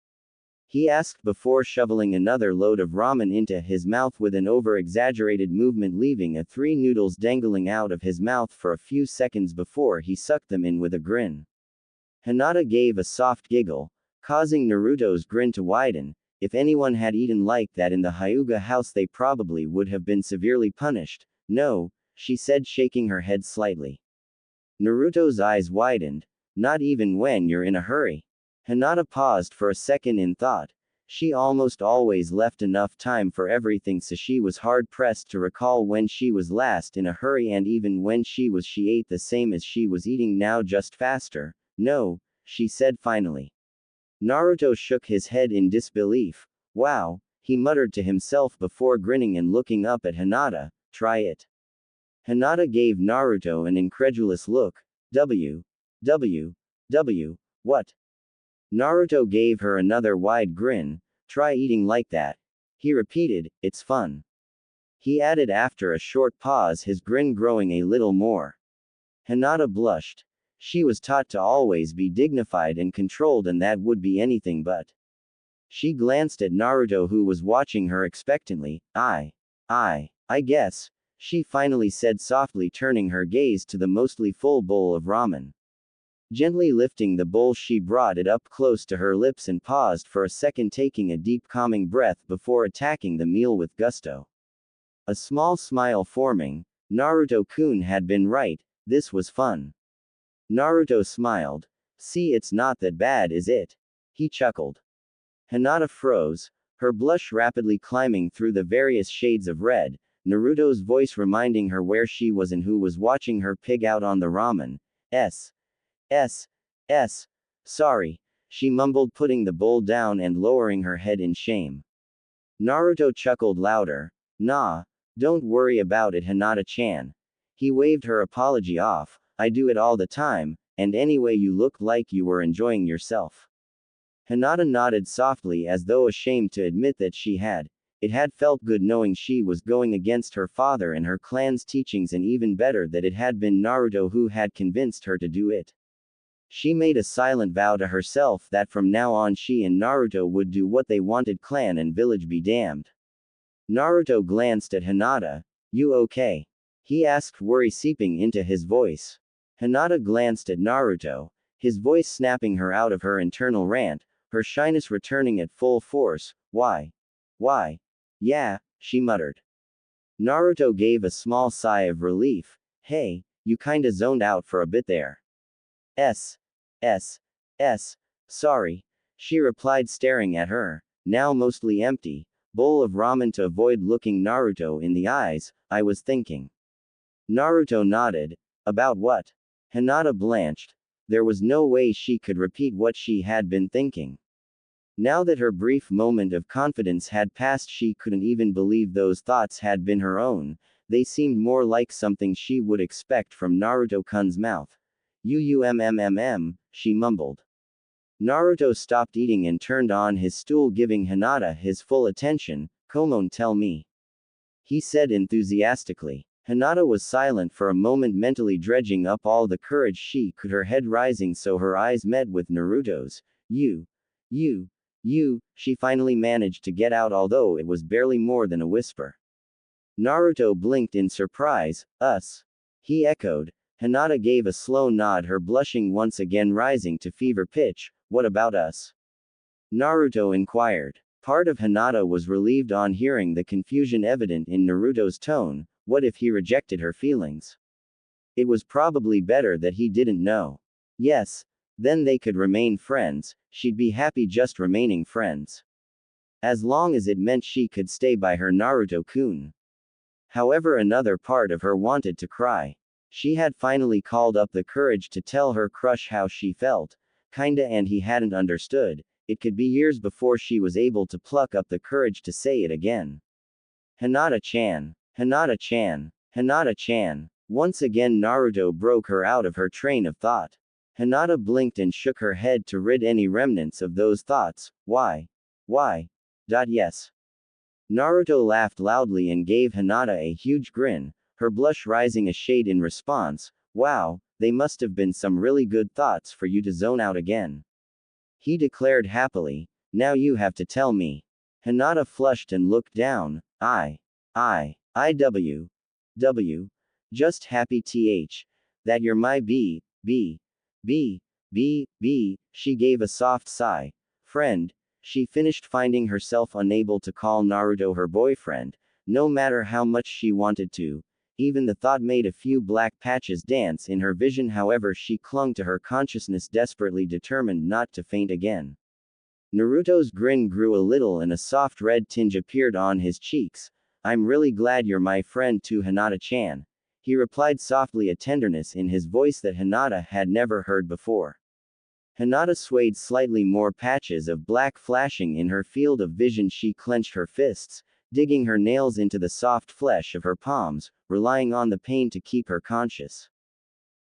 Speaker 1: He asked before shoveling another load of ramen into his mouth with an over-exaggerated movement, leaving 3 noodles dangling out of his mouth for a few seconds before he sucked them in with a grin. Hinata gave a soft giggle, causing Naruto's grin to widen. If anyone had eaten like that in the Hyuga house, they probably would have been severely punished. No, she said, shaking her head slightly. Naruto's eyes widened. Not even when you're in a hurry. Hinata paused for a second in thought. She almost always left enough time for everything, so she was hard-pressed to recall when she was last in a hurry, and even when she ate the same as she was eating now, just faster. No, she said finally. Naruto shook his head in disbelief. Wow, he muttered to himself before grinning and looking up at Hinata. Try it. Hinata gave Naruto an incredulous look. What? Naruto gave her another wide grin. Try eating like that. He repeated, it's fun. He added after a short pause, his grin growing a little more. Hinata blushed. She was taught to always be dignified and controlled, and that would be anything but. She glanced at Naruto, who was watching her expectantly. I guess, she finally said softly, turning her gaze to the mostly full bowl of ramen. Gently lifting the bowl, she brought it up close to her lips and paused for a second, taking a deep, calming breath before attacking the meal with gusto. A small smile forming. Naruto-kun had been right, this was fun. Naruto smiled. See, it's not that bad, is it? He chuckled. Hinata froze, her blush rapidly climbing through the various shades of red, Naruto's voice reminding her where she was and who was watching her pig out on the ramen. Sorry, she mumbled, putting the bowl down and lowering her head in shame. Naruto chuckled louder. Nah, don't worry about it, Hinata-chan. He waved her apology off. I do it all the time, and anyway you look like you were enjoying yourself. Hinata nodded softly as though ashamed to admit that she had. It had felt good knowing she was going against her father and her clan's teachings, and even better that it had been Naruto who had convinced her to do it. She made a silent vow to herself that from now on she and Naruto would do what they wanted, clan and village be damned. Naruto glanced at Hinata. You okay? He asked, worry seeping into his voice. Hinata glanced at Naruto, his voice snapping her out of her internal rant, her shyness returning at full force. Why? Why? Yeah, she muttered. Naruto gave a small sigh of relief. Hey, you kinda zoned out for a bit there. S. Sorry. She replied, staring at her, now mostly empty, bowl of ramen to avoid looking Naruto in the eyes. I was thinking. Naruto nodded. About what? Hinata blanched. There was no way she could repeat what she had been thinking. Now that her brief moment of confidence had passed, she couldn't even believe those thoughts had been her own. They seemed more like something she would expect from Naruto-kun's mouth. She mumbled. Naruto stopped eating and turned on his stool, giving Hinata his full attention. Komon, tell me. He said enthusiastically. Hinata was silent for a moment, mentally dredging up all the courage she could, her head rising so her eyes met with Naruto's. She finally managed to get out, although it was barely more than a whisper. Naruto blinked in surprise. Us? He echoed. Hinata gave a slow nod, her blushing once again rising to fever pitch. What about us? Naruto inquired. Part of Hinata was relieved on hearing the confusion evident in Naruto's tone. What if he rejected her feelings? It was probably better that he didn't know. Yes, then they could remain friends. She'd be happy just remaining friends. As long as it meant she could stay by her Naruto-kun. However, another part of her wanted to cry. She had finally called up the courage to tell her crush how she felt. Kinda, and he hadn't understood. It could be years before she was able to pluck up the courage to say it again. Hinata-chan. Hinata-chan. Hinata-chan. Once again Naruto broke her out of her train of thought. Hinata blinked and shook her head to rid any remnants of those thoughts. Why? Yes. Naruto laughed loudly and gave Hinata a huge grin, her blush rising a shade in response. Wow, they must have been some really good thoughts for you to zone out again. He declared happily. Now you have to tell me. Hinata flushed and looked down. Just happy that you're my she gave a soft sigh. Friend. She finished, finding herself unable to call Naruto her boyfriend, no matter how much she wanted to. Even the thought made a few black patches dance in her vision. However, she clung to her consciousness, desperately determined not to faint again. Naruto's grin grew a little and a soft red tinge appeared on his cheeks. I'm really glad you're my friend too, Hinata-chan. He replied softly, a tenderness in his voice that Hinata had never heard before. Hinata swayed slightly, more patches of black flashing in her field of vision. She clenched her fists, digging her nails into the soft flesh of her palms, relying on the pain to keep her conscious.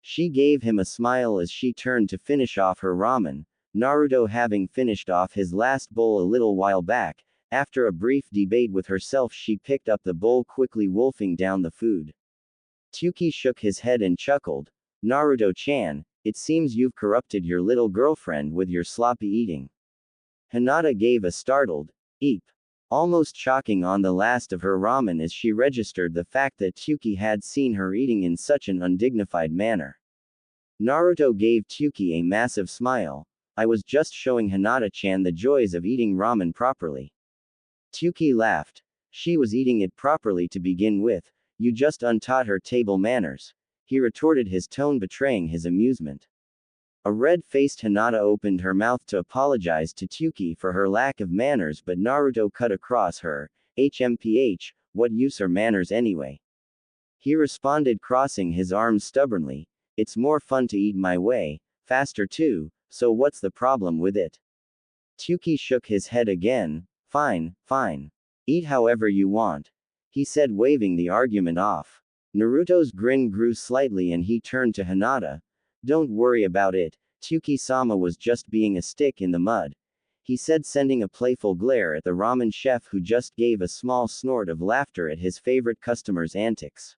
Speaker 1: She gave him a smile as she turned to finish off her ramen, Naruto having finished off his last bowl a little while back. After a brief debate with herself, she picked up the bowl quickly, wolfing down the food. Tyuki shook his head and chuckled. Naruto-chan, it seems you've corrupted your little girlfriend with your sloppy eating. Hinata gave a startled eep, almost choking on the last of her ramen as she registered the fact that Tyuki had seen her eating in such an undignified manner. Naruto gave Tyuki a massive smile. I was just showing Hinata-chan the joys of eating ramen properly. Tyuki laughed. She was eating it properly to begin with. You just untaught her table manners. He retorted, his tone betraying his amusement. A red-faced Hinata opened her mouth to apologize to Tyuki for her lack of manners, but Naruto cut across her. What use are manners anyway? He responded, crossing his arms stubbornly. It's more fun to eat my way, faster too, so what's the problem with it? Tyuki shook his head again. Fine. Eat however you want, he said, waving the argument off. Naruto's grin grew slightly and he turned to Hinata. Don't worry about it, Tsuki-sama was just being a stick in the mud, he said, sending a playful glare at the ramen chef who just gave a small snort of laughter at his favorite customer's antics.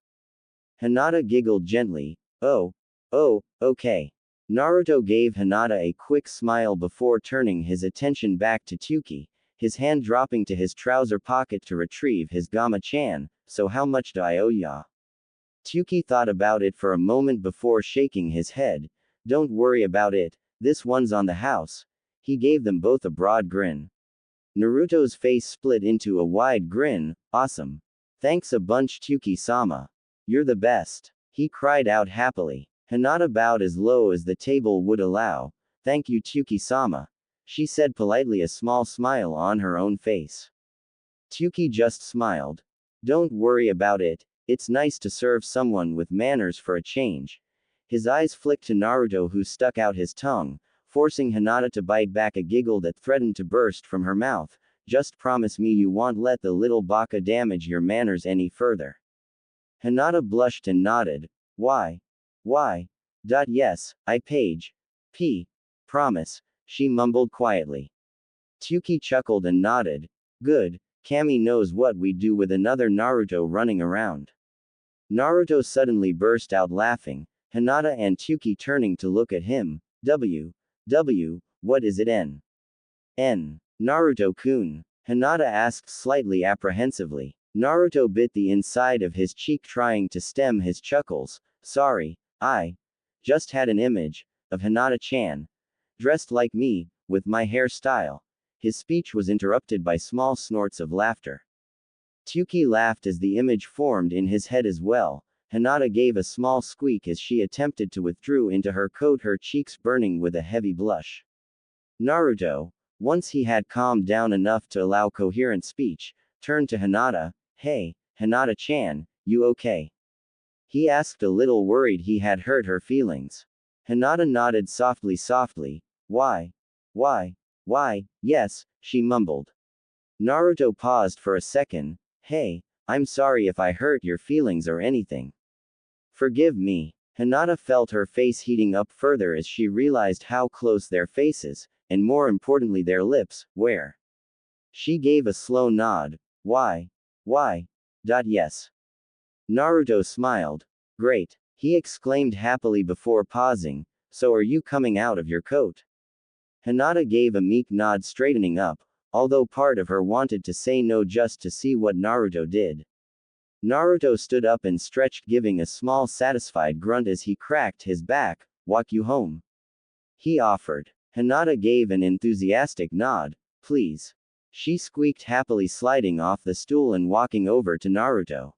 Speaker 1: Hinata giggled gently. Oh, okay. Naruto gave Hinata a quick smile before turning his attention back to Tsuki, his hand dropping to his trouser pocket to retrieve his Gama-chan. So how much do I owe ya? Tsuki thought about it for a moment before shaking his head. Don't worry about it, this one's on the house. He gave them both a broad grin. Naruto's face split into a wide grin. Awesome. Thanks a bunch, Tsuki-sama. You're the best. He cried out happily. Hinata bowed as low as the table would allow. Thank you, Tsuki-sama, she said politely, a small smile on her own face. Tsuki just smiled. Don't worry about it, it's nice to serve someone with manners for a change. His eyes flicked to Naruto, who stuck out his tongue, forcing Hinata to bite back a giggle that threatened to burst from her mouth. Just promise me you won't let the little baka damage your manners any further. Hinata blushed and nodded. Why? Yes, I page. Promise, she mumbled quietly. Tsuki chuckled and nodded. Good, Kami knows what we'd do with another Naruto running around. Naruto suddenly burst out laughing, Hinata and Tsuki turning to look at him. What is it? Naruto-kun? Hinata asked slightly apprehensively. Naruto bit the inside of his cheek trying to stem his chuckles. Sorry, I just had an image of Hinata-chan dressed like me, with my hairstyle. His speech was interrupted by small snorts of laughter. Tsuki laughed as the image formed in his head as well. Hinata gave a small squeak as she attempted to withdraw into her coat, her cheeks burning with a heavy blush. Naruto, once he had calmed down enough to allow coherent speech, turned to Hinata. Hey, Hinata-chan, you okay? He asked, a little worried he had hurt her feelings. Hinata nodded softly. Why, yes, she mumbled. Naruto paused for a second. Hey, I'm sorry if I hurt your feelings or anything. Forgive me. Hinata felt her face heating up further as she realized how close their faces, and more importantly their lips, were. She gave a slow nod. Why? Yes. Naruto smiled. Great, he exclaimed happily before pausing. So are you coming out of your coat? Hinata gave a meek nod, straightening up, although part of her wanted to say no just to see what Naruto did. Naruto stood up and stretched, giving a small satisfied grunt as he cracked his back. Walk you home? He offered. Hinata gave an enthusiastic nod. Please. She squeaked happily, sliding off the stool and walking over to Naruto.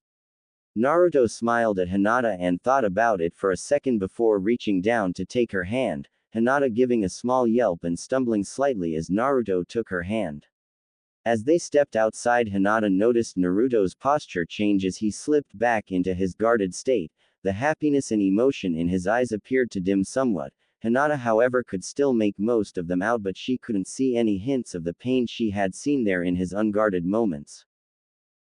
Speaker 1: Naruto smiled at Hinata and thought about it for a second before reaching down to take her hand, Hinata giving a small yelp and stumbling slightly as Naruto took her hand. As they stepped outside, Hinata noticed Naruto's posture change as he slipped back into his guarded state. The happiness and emotion in his eyes appeared to dim somewhat. Hinata, however, could still make most of them out, but she couldn't see any hints of the pain she had seen there in his unguarded moments.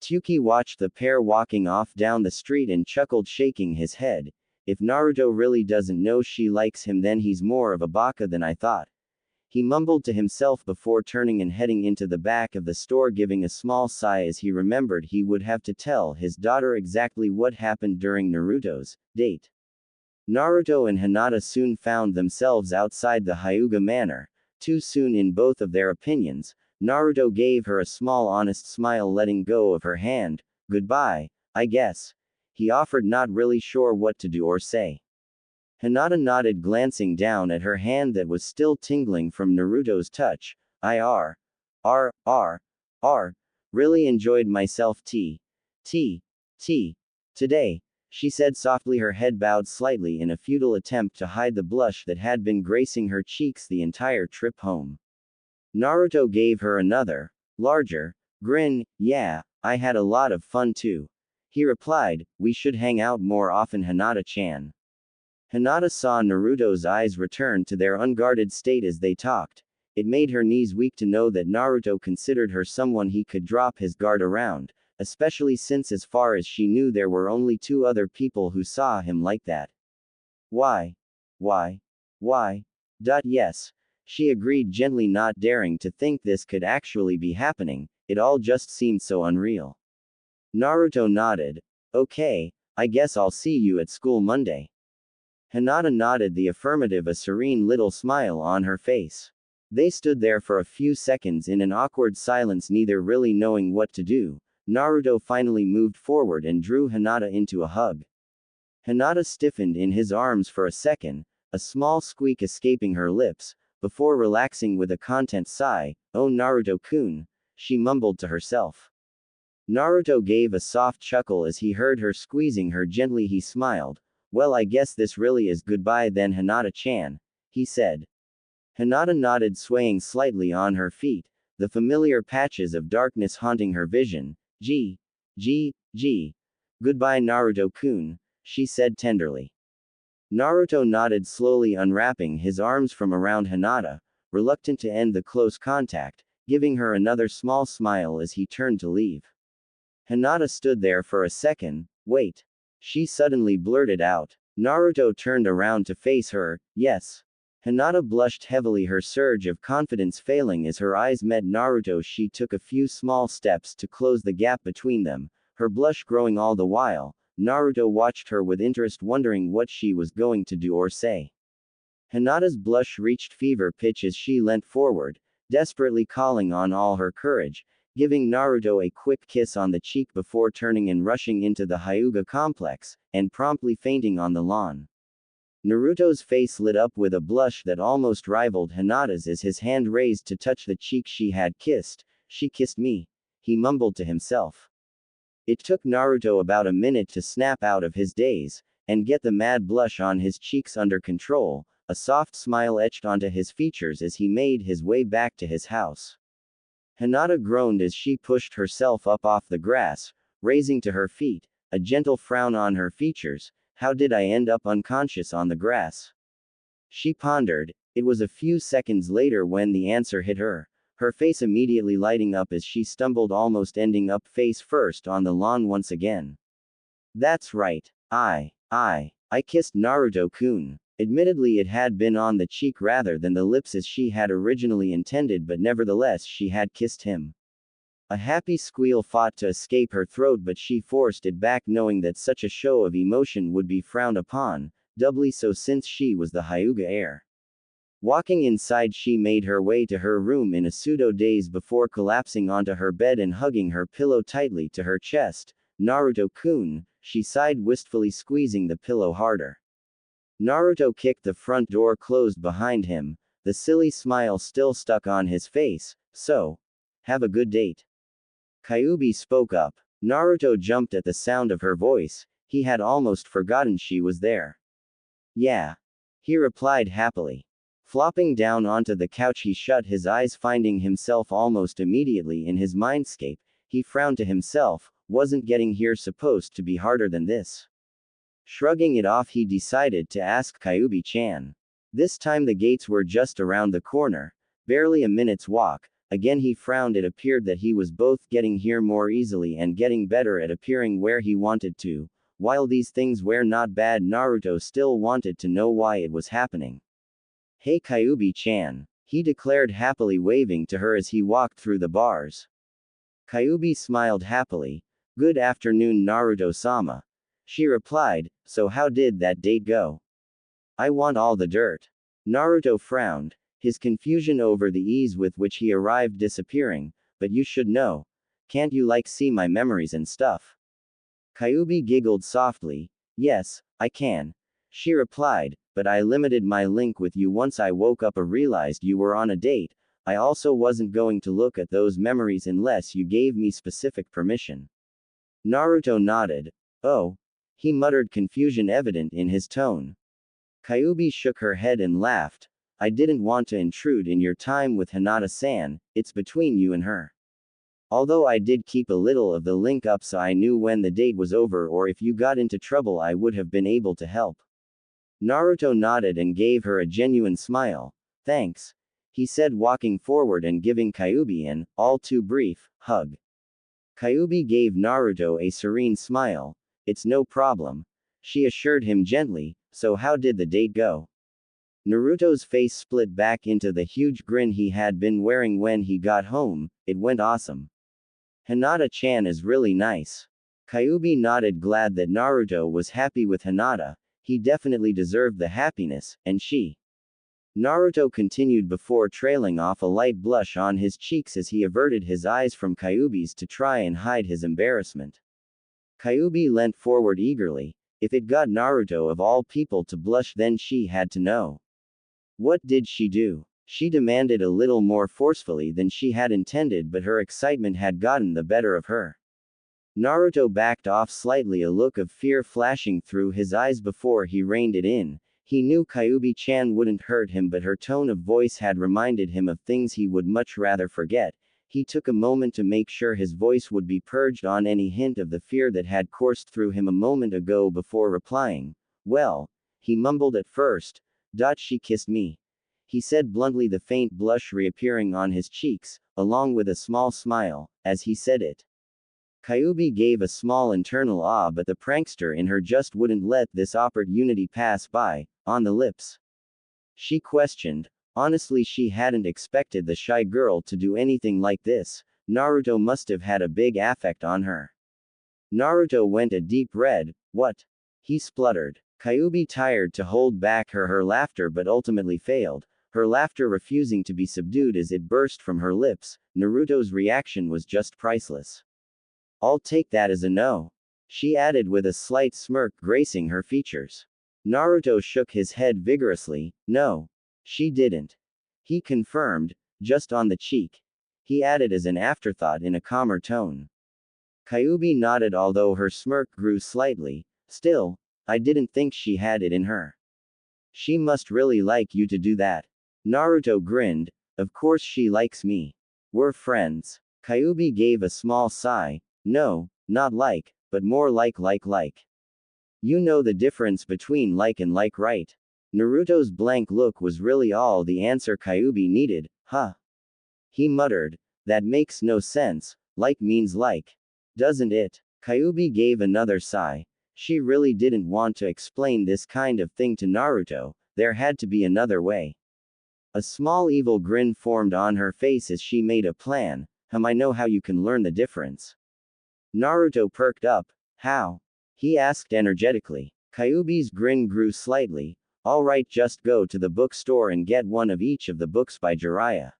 Speaker 1: Tsuki watched the pair walking off down the street and chuckled, shaking his head. If Naruto really doesn't know she likes him, then he's more of a baka than I thought. He mumbled to himself before turning and heading into the back of the store, giving a small sigh as he remembered he would have to tell his daughter exactly what happened during Naruto's date. Naruto and Hinata soon found themselves outside the Hyuga Manor, too soon in both of their opinions. Naruto gave her a small honest smile, letting go of her hand. Goodbye, I guess, he offered, not really sure what to do or say. Hinata nodded, glancing down at her hand that was still tingling from Naruto's touch. Really enjoyed myself today, she said softly, her head bowed slightly in a futile attempt to hide the blush that had been gracing her cheeks the entire trip home. Naruto gave her another, larger, grin. Yeah, I had a lot of fun too, he replied. We should hang out more often, Hinata-chan. Hinata saw Naruto's eyes return to their unguarded state as they talked. It made her knees weak to know that Naruto considered her someone he could drop his guard around, especially since as far as she knew there were only two other people who saw him like that. Why? Why? Why? Yes. She agreed gently, not daring to think this could actually be happening, it all just seemed so unreal. Naruto nodded. Okay, I guess I'll see you at school Monday. Hinata nodded the affirmative, a serene little smile on her face. They stood there for a few seconds in an awkward silence, neither really knowing what to do. Naruto finally moved forward and drew Hinata into a hug. Hinata stiffened in his arms for a second, a small squeak escaping her lips, before relaxing with a content sigh. "Oh Naruto-kun," she mumbled to herself. Naruto gave a soft chuckle as he heard her squeezing her gently. He smiled. "Well, I guess this really is goodbye then, Hinata-chan," he said. Hinata nodded, swaying slightly on her feet, the familiar patches of darkness haunting her vision. Gee. Goodbye Naruto-kun," she said tenderly. Naruto nodded, slowly unwrapping his arms from around Hinata, reluctant to end the close contact, giving her another small smile as he turned to leave. Hinata stood there for a second. "Wait," she suddenly blurted out. Naruto turned around to face her. "Yes." Hinata blushed heavily, her surge of confidence failing as her eyes met Naruto's. She took a few small steps to close the gap between them, her blush growing all the while. Naruto watched her with interest, wondering what she was going to do or say. Hinata's blush reached fever pitch as she leant forward, desperately calling on all her courage, giving Naruto a quick kiss on the cheek before turning and rushing into the Hyuga complex, and promptly fainting on the lawn. Naruto's face lit up with a blush that almost rivaled Hinata's as his hand raised to touch the cheek she had kissed. "She kissed me," he mumbled to himself. It took Naruto about a minute to snap out of his daze, and get the mad blush on his cheeks under control. A soft smile etched onto his features as he made his way back to his house. Hinata groaned as she pushed herself up off the grass, raising to her feet, a gentle frown on her features. "How did I end up unconscious on the grass?" she pondered. It was a few seconds later when the answer hit her, her face immediately lighting up as she stumbled, almost ending up face first on the lawn once again. "That's right. I kissed Naruto-kun." Admittedly, it had been on the cheek rather than the lips as she had originally intended, but nevertheless she had kissed him. A happy squeal fought to escape her throat, but she forced it back, knowing that such a show of emotion would be frowned upon, doubly so since she was the Hyuga heir. Walking inside, she made her way to her room in a pseudo-daze before collapsing onto her bed and hugging her pillow tightly to her chest. "Naruto-kun," she sighed wistfully, squeezing the pillow harder. Naruto kicked the front door closed behind him, the silly smile still stuck on his face. "So, have a good date." Kyuubi spoke up. Naruto jumped at the sound of her voice, he had almost forgotten she was there. "Yeah," he replied happily. Flopping down onto the couch, he shut his eyes, finding himself almost immediately in his mindscape. He frowned to himself, wasn't getting here supposed to be harder than this? Shrugging it off, he decided to ask Kyuubi-chan. This time the gates were just around the corner, barely a minute's walk. Again he frowned. It appeared that he was both getting here more easily and getting better at appearing where he wanted to. While these things were not bad, Naruto still wanted to know why it was happening. "Hey Kyuubi-chan," he declared happily, waving to her as he walked through the bars. Kyuubi smiled happily. "Good afternoon Naruto-sama," she replied. "So how did that date go?" "I want all the dirt." Naruto frowned, his confusion over the ease with which he arrived disappearing. "But you should know. Can't you see my memories and stuff?" Kyuubi giggled softly. "Yes, I can," she replied, "but I limited my link with you once I woke up and realized you were on a date. I also wasn't going to look at those memories unless you gave me specific permission." Naruto nodded. "Oh," he muttered, confusion evident in his tone. Kyuubi shook her head and laughed. "I didn't want to intrude in your time with Hinata-san, it's between you and her. Although I did keep a little of the link up so I knew when the date was over or if you got into trouble I would have been able to help." Naruto nodded and gave her a genuine smile. "Thanks." he said, walking forward and giving Kyuubi an, all too brief, hug. Kyuubi gave Naruto a serene smile. It's no problem, she assured him gently. So how did the date go? Naruto's face split back into the huge grin he had been wearing when he got home. It went awesome. Hinata-chan is really nice. Kyuubi nodded, glad that Naruto was happy with Hinata. He definitely deserved the happiness, and she. Naruto continued before trailing off a light blush on his cheeks as he averted his eyes from Kyuubi's to try and hide his embarrassment. Kyuubi leant forward eagerly. If it got Naruto of all people to blush, then she had to know. What did she do? She demanded a little more forcefully than she had intended, but her excitement had gotten the better of her. Naruto backed off slightly, a look of fear flashing through his eyes before he reined it in. He knew Kyuubi-chan wouldn't hurt him, but her tone of voice had reminded him of things he would much rather forget. He took a moment to make sure his voice would be purged on any hint of the fear that had coursed through him a moment ago before replying. Well, he mumbled at first. She kissed me. He said bluntly, the faint blush reappearing on his cheeks, along with a small smile, as he said it. Kyuubi gave a small internal ah, but the prankster in her just wouldn't let this opportunity pass by. On the lips, she questioned. Honestly, she hadn't expected the shy girl to do anything like this. Naruto must have had a big affect on her. Naruto went a deep red. What? He spluttered. Kyuubi tried to hold back her laughter but ultimately failed, her laughter refusing to be subdued as it burst from her lips. Naruto's reaction was just priceless. I'll take that as a no, she added with a slight smirk gracing her features. Naruto shook his head vigorously. No, she didn't. He confirmed, just on the cheek. He added as an afterthought in a calmer tone. Kyuubi nodded, although her smirk grew slightly. Still, I didn't think she had it in her. She must really like you to do that. Naruto grinned. Of course she likes me. We're friends. Kyuubi gave a small sigh. No, not like, but more like. You know the difference between like and like, right? Naruto's blank look was really all the answer Kyuubi needed. Huh? He muttered. That makes no sense. Like means like, doesn't it? Kyuubi gave another sigh. She really didn't want to explain this kind of thing to Naruto. There had to be another way. A small evil grin formed on her face as she made a plan. I know how you can learn the difference. Naruto perked up. How? He asked energetically. Kyuubi's grin grew slightly. Alright, just go to the bookstore and get one of each of the books by Jiraiya.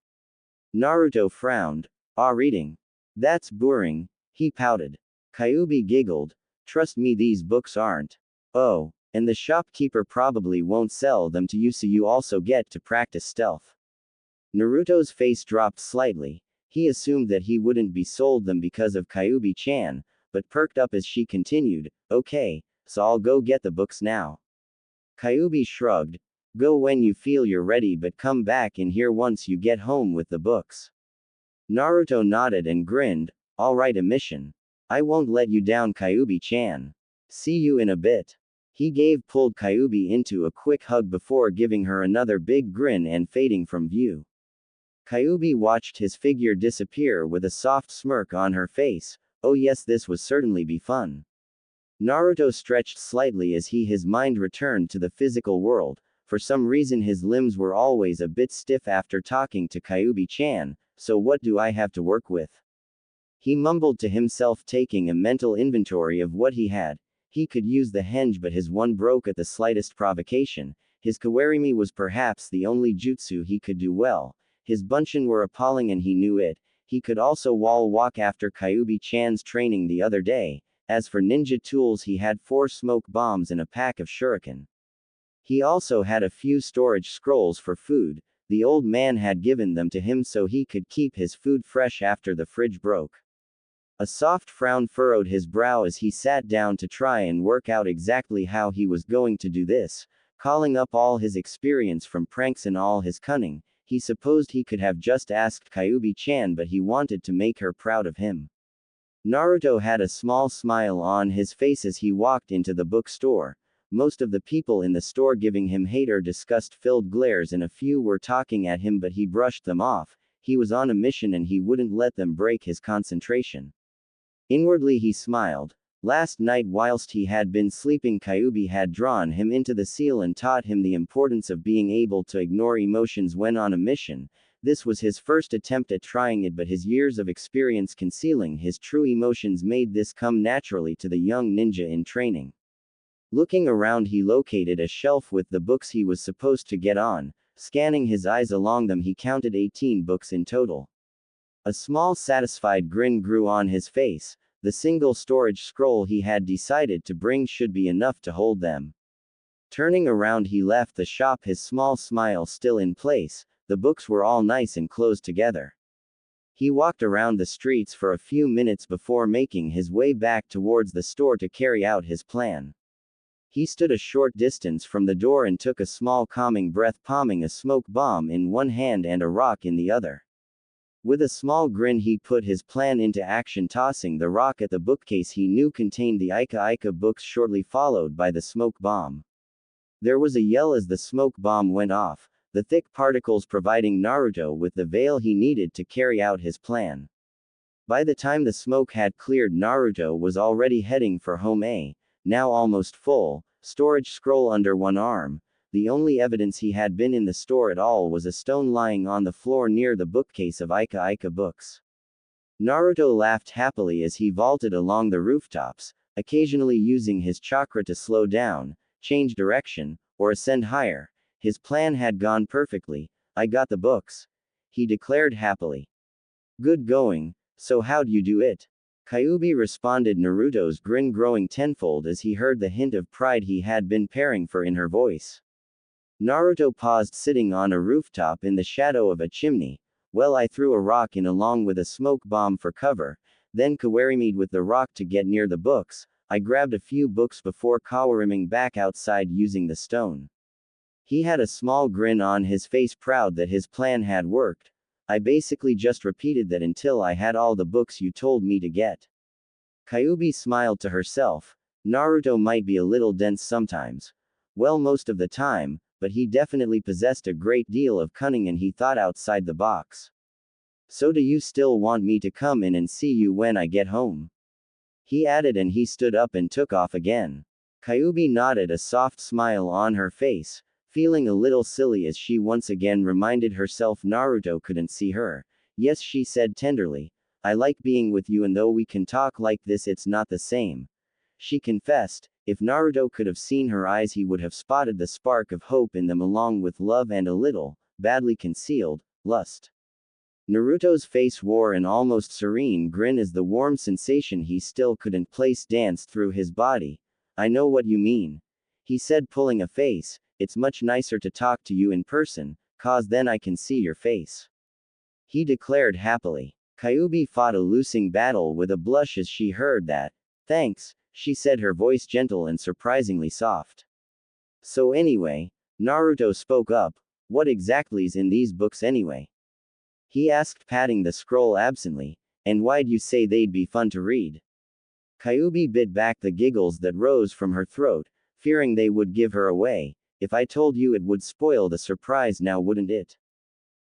Speaker 1: Naruto frowned. Reading. That's boring, he pouted. Kyuubi giggled. Trust me, these books aren't. Oh, and the shopkeeper probably won't sell them to you, so you also get to practice stealth. Naruto's face dropped slightly. He assumed that he wouldn't be sold them because of Kyuubi-chan, but perked up as she continued. Okay, so I'll go get the books now. Kyuubi shrugged. Go when you feel you're ready, but come back in here once you get home with the books. Naruto nodded and grinned. Alright, a mission. I won't let you down, Kyuubi-chan. See you in a bit. He pulled Kyuubi into a quick hug before giving her another big grin and fading from view. Kyuubi watched his figure disappear with a soft smirk on her face. Oh yes, this would certainly be fun. Naruto stretched slightly as his mind returned to the physical world. For some reason his limbs were always a bit stiff after talking to Kyuubi-chan, so what do I have to work with? He mumbled to himself, taking a mental inventory of what he had. He could use the henge, but his one broke at the slightest provocation. His kawarimi was perhaps the only jutsu he could do well. His bunshin were appalling and he knew it. He could also wall walk after Kyuubi-chan's training the other day. As for ninja tools, he had 4 smoke bombs and a pack of shuriken. He also had a few storage scrolls for food. The old man had given them to him so he could keep his food fresh after the fridge broke. A soft frown furrowed his brow as he sat down to try and work out exactly how he was going to do this. Calling up all his experience from pranks and all his cunning, he supposed he could have just asked Kyuubi-chan, but he wanted to make her proud of him. Naruto had a small smile on his face as he walked into the bookstore. most of the people in the store giving him hate or disgust-filled glares, and a few were talking at him, but he brushed them off. He was on a mission and he wouldn't let them break his concentration. Inwardly he smiled. Last night whilst he had been sleeping, Kyuubi had drawn him into the seal and taught him the importance of being able to ignore emotions when on a mission. This was his first attempt at trying it, but his years of experience concealing his true emotions made this come naturally to the young ninja in training. Looking around, he located a shelf with the books he was supposed to get on. Scanning his eyes along them, he counted 18 books in total. A small satisfied grin grew on his face. The single storage scroll he had decided to bring should be enough to hold them. Turning around, he left the shop, his small smile still in place. The books were all nice and closed together. He walked around the streets for a few minutes before making his way back towards the store to carry out his plan. He stood a short distance from the door and took a small calming breath, palming a smoke bomb in one hand and a rock in the other. With a small grin, he put his plan into action, tossing the rock at the bookcase he knew contained the Ika books, shortly followed by the smoke bomb. There was a yell as the smoke bomb went off, the thick particles providing Naruto with the veil he needed to carry out his plan. By the time the smoke had cleared, Naruto was already heading for home, now almost full, storage scroll under one arm. The only evidence he had been in the store at all was a stone lying on the floor near the bookcase of Ika books. Naruto laughed happily as he vaulted along the rooftops, occasionally using his chakra to slow down, change direction, or ascend higher. His plan had gone perfectly. "I got the books," he declared happily. "Good going. So how'd you do it?" Kyuubi responded, Naruto's grin growing tenfold as he heard the hint of pride he had been preparing for in her voice. Naruto paused, sitting on a rooftop in the shadow of a chimney. "Well, I threw a rock in along with a smoke bomb for cover, then kawarimied with the rock to get near the books. I grabbed a few books before kawariming back outside using the stone." He had a small grin on his face, proud that his plan had worked. "I basically just repeated that until I had all the books you told me to get." Kyuubi smiled to herself. Naruto might be a little dense sometimes. Well, most of the time, but he definitely possessed a great deal of cunning and he thought outside the box. "So do you still want me to come in and see you when I get home?" he added, and he stood up and took off again. Kyuubi nodded, a soft smile on her face, feeling a little silly as she once again reminded herself Naruto couldn't see her. "Yes," she said tenderly. "I like being with you, and though we can talk like this, it's not the same," she confessed. If Naruto could have seen her eyes, he would have spotted the spark of hope in them, along with love and a little, badly concealed, lust. Naruto's face wore an almost serene grin as the warm sensation he still couldn't place danced through his body. "I know what you mean," he said, pulling a face. "It's much nicer to talk to you in person, 'cause then I can see your face," he declared happily. Kyuubi fought a losing battle with a blush as she heard that. "Thanks," she said, her voice gentle and surprisingly soft. "So anyway," Naruto spoke up, "what exactly's in these books anyway?" he asked, patting the scroll absently. "And why'd you say they'd be fun to read?" Kyuubi bit back the giggles that rose from her throat, fearing they would give her away. "If I told you, it would spoil the surprise now, wouldn't it?"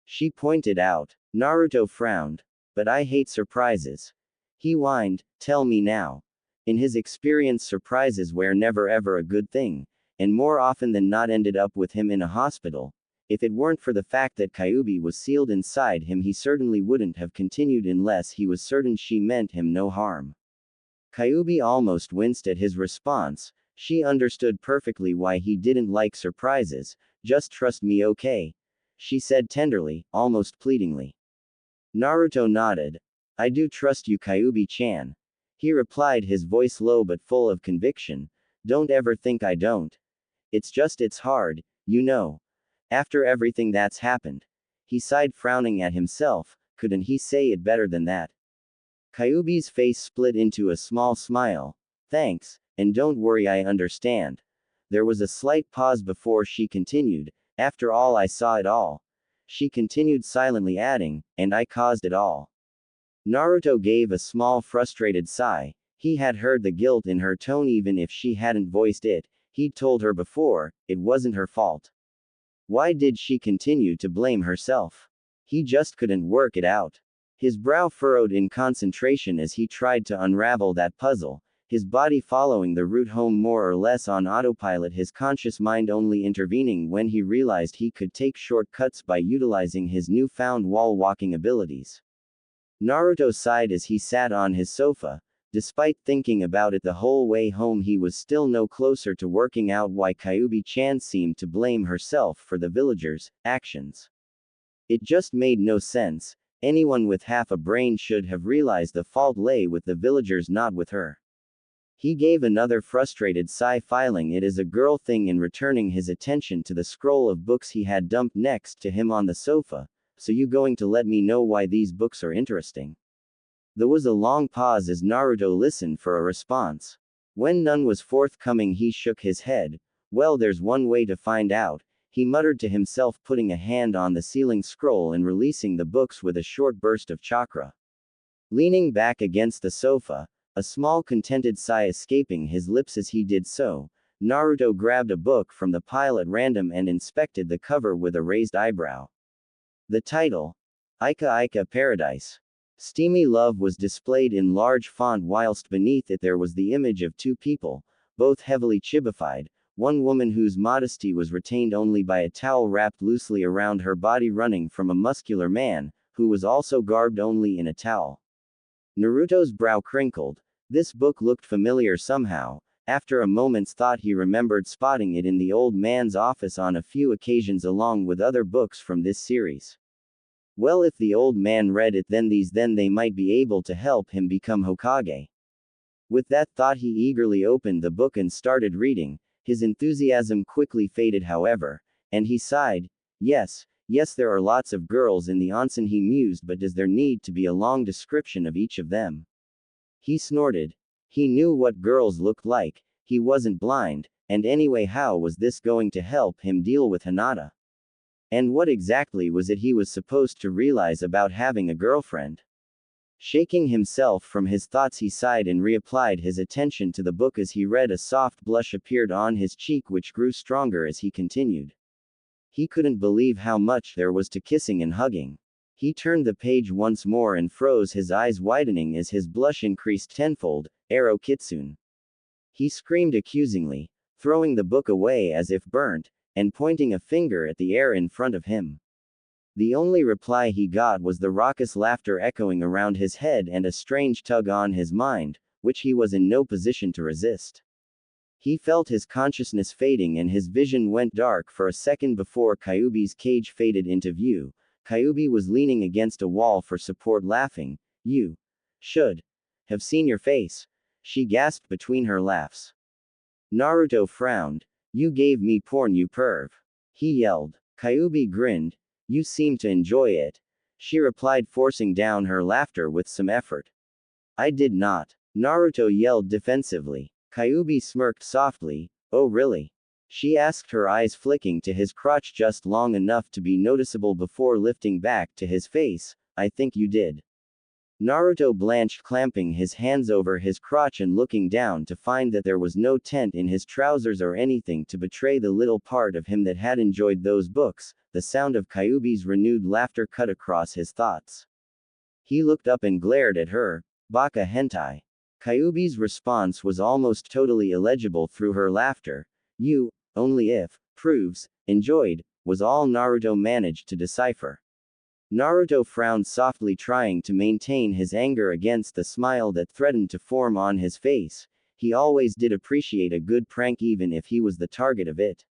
Speaker 1: she pointed out. Naruto frowned. "But I hate surprises," he whined. "Tell me now." In his experience, surprises were never ever a good thing, and more often than not ended up with him in a hospital. If it weren't for the fact that Kyuubi was sealed inside him, he certainly wouldn't have continued unless he was certain she meant him no harm. Kyuubi almost winced at his response. She understood perfectly why he didn't like surprises. "Just trust me, okay?" she said tenderly, almost pleadingly. Naruto nodded. "I do trust you, Kyuubi-chan," he replied, his voice low but full of conviction. "Don't ever think I don't. It's just it's hard, you know. After everything that's happened." He sighed, frowning at himself. Couldn't he say it better than that? Kyuubi's face split into a small smile. "Thanks, and don't worry, I understand." There was a slight pause before she continued. "After all, I saw it all." She continued silently, adding, "And I caused it all." Naruto gave a small frustrated sigh. He had heard the guilt in her tone even if she hadn't voiced it. He'd told her before, it wasn't her fault. Why did she continue to blame herself? He just couldn't work it out. His brow furrowed in concentration as he tried to unravel that puzzle, his body following the route home more or less on autopilot, his conscious mind only intervening when he realized he could take shortcuts by utilizing his newfound wall-walking abilities. Naruto sighed as he sat on his sofa. Despite thinking about it the whole way home, he was still no closer to working out why Kyuubi-chan seemed to blame herself for the villagers' actions. It just made no sense. Anyone with half a brain should have realized the fault lay with the villagers, not with her. He gave another frustrated sigh, filing it as a girl thing and returning his attention to the scroll of books he had dumped next to him on the sofa. So you going to let me know why these books are interesting? There was a long pause as Naruto listened for a response. When none was forthcoming, he shook his head. Well, there's one way to find out, he muttered to himself, putting a hand on the ceiling scroll and releasing the books with a short burst of chakra. Leaning back against the sofa, a small contented sigh escaping his lips as he did so, Naruto grabbed a book from the pile at random and inspected the cover with a raised eyebrow. The title, Ika Ika Paradise. Steamy love, was displayed in large font, whilst beneath it there was the image of two people, both heavily chibified, one woman whose modesty was retained only by a towel wrapped loosely around her body running from a muscular man, who was also garbed only in a towel. Naruto's brow crinkled. This book looked familiar somehow. After a moment's thought, he remembered spotting it in the old man's office on a few occasions along with other books from this series. Well, if the old man read it, then they might be able to help him become Hokage. With that thought, he eagerly opened the book and started reading. His enthusiasm quickly faded, however, and he sighed. Yes, there are lots of girls in the onsen, he mused, but does there need to be a long description of each of them? He snorted. He knew what girls looked like, he wasn't blind, and anyway, how was this going to help him deal with Hinata? And what exactly was it he was supposed to realize about having a girlfriend? Shaking himself from his thoughts, he sighed and reapplied his attention to the book. As he read, a soft blush appeared on his cheek, which grew stronger as he continued. He couldn't believe how much there was to kissing and hugging. He turned the page once more and froze, his eyes widening as his blush increased tenfold. Arrow Kitsune. He screamed accusingly, throwing the book away as if burnt, and pointing a finger at the air in front of him. The only reply he got was the raucous laughter echoing around his head and a strange tug on his mind, which he was in no position to resist. He felt his consciousness fading and his vision went dark for a second before Kyuubi's cage faded into view. Kyuubi was leaning against a wall for support, laughing. You should have seen your face, she gasped between her laughs. Naruto frowned. You gave me porn, you perv, he yelled. Kyuubi grinned. You seem to enjoy it, she replied, forcing down her laughter with some effort. I did not, Naruto yelled defensively. Kyuubi smirked softly. Oh really? She asked, her eyes flicking to his crotch just long enough to be noticeable before lifting back to his face. I think you did. Naruto blanched, clamping his hands over his crotch and looking down to find that there was no tent in his trousers or anything to betray the little part of him that had enjoyed those books. The sound of Kyuubi's renewed laughter cut across his thoughts. He looked up and glared at her. Baka hentai. Kyuubi's response was almost totally illegible through her laughter. You, only if, proves, enjoyed, was all Naruto managed to decipher. Naruto frowned softly, trying to maintain his anger against the smile that threatened to form on his face. He always did appreciate a good prank, even if he was the target of it.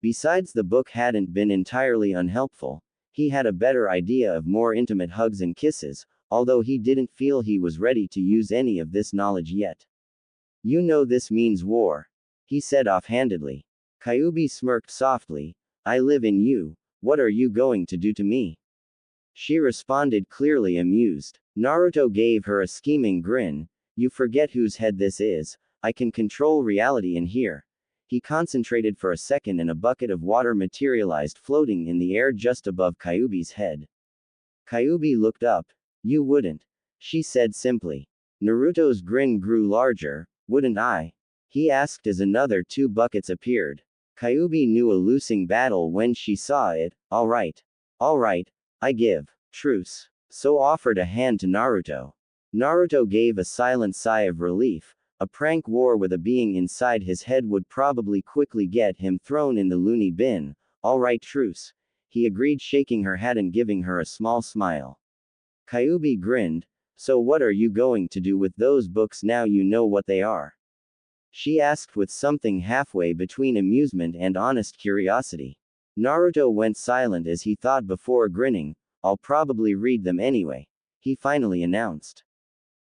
Speaker 1: Besides, the book hadn't been entirely unhelpful. He had a better idea of more intimate hugs and kisses, although he didn't feel he was ready to use any of this knowledge yet. You know this means war, he said offhandedly. Kyuubi smirked softly. I live in you, what are you going to do to me? She responded, clearly amused. Naruto gave her a scheming grin. You forget whose head this is. I can control reality in here. He concentrated for a second and a bucket of water materialized, floating in the air just above Kyuubi's head. Kyuubi looked up. You wouldn't, she said simply. Naruto's grin grew larger. Wouldn't I? he asked as another 2 buckets appeared. Kyuubi knew a losing battle when she saw it. Alright. Alright, I give. Truce. So offered a hand to Naruto. Naruto gave a silent sigh of relief. A prank war with a being inside his head would probably quickly get him thrown in the loony bin. Alright, truce. He agreed, shaking her hand and giving her a small smile. Kyuubi grinned. So what are you going to do with those books now you know what they are? She asked with something halfway between amusement and honest curiosity. Naruto went silent as he thought before grinning. I'll probably read them anyway, he finally announced.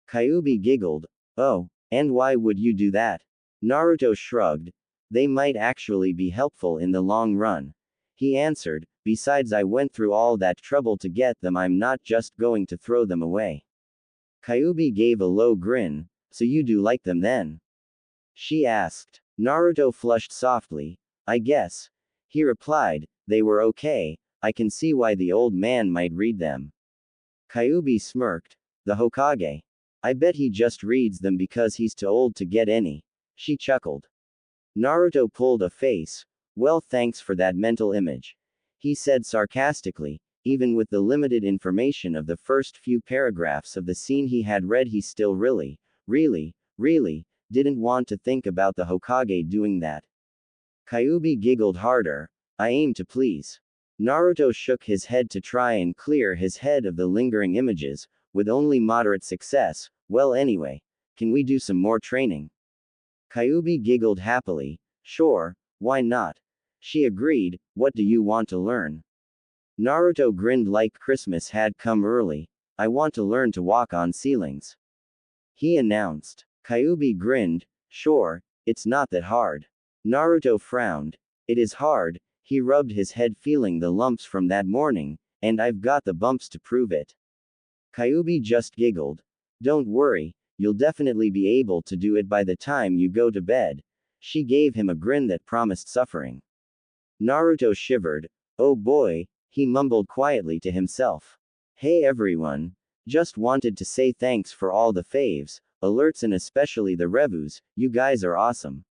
Speaker 1: Kyuubi giggled. Oh, and why would you do that? Naruto shrugged. They might actually be helpful in the long run. He answered, besides I went through all that trouble to get them, I'm not just going to throw them away. Kyuubi gave a low grin. So you do like them then? She asked. Naruto flushed softly. I guess. He replied, they were okay, I can see why the old man might read them. Kyuubi smirked. The Hokage. I bet he just reads them because he's too old to get any. She chuckled. Naruto pulled a face. Well, thanks for that mental image. He said sarcastically. Even with the limited information of the first few paragraphs of the scene he had read, he still really didn't want to think about the Hokage doing that. Kyuubi giggled harder. I aim to please. Naruto shook his head to try and clear his head of the lingering images, with only moderate success. Well, anyway, can we do some more training? Kyuubi giggled happily. Sure, why not? She agreed. What do you want to learn? Naruto grinned like Christmas had come early. I want to learn to walk on ceilings, he announced. Kyuubi grinned. Sure, it's not that hard. Naruto frowned. It is hard. He rubbed his head, feeling the lumps from that morning, and I've got the bumps to prove it. Kyuubi just giggled. Don't worry, you'll definitely be able to do it by the time you go to bed. She gave him a grin that promised suffering. Naruto shivered. Oh boy, he mumbled quietly to himself. Hey everyone. Just wanted to say thanks for all the faves, alerts, and especially the reviews. You guys are awesome.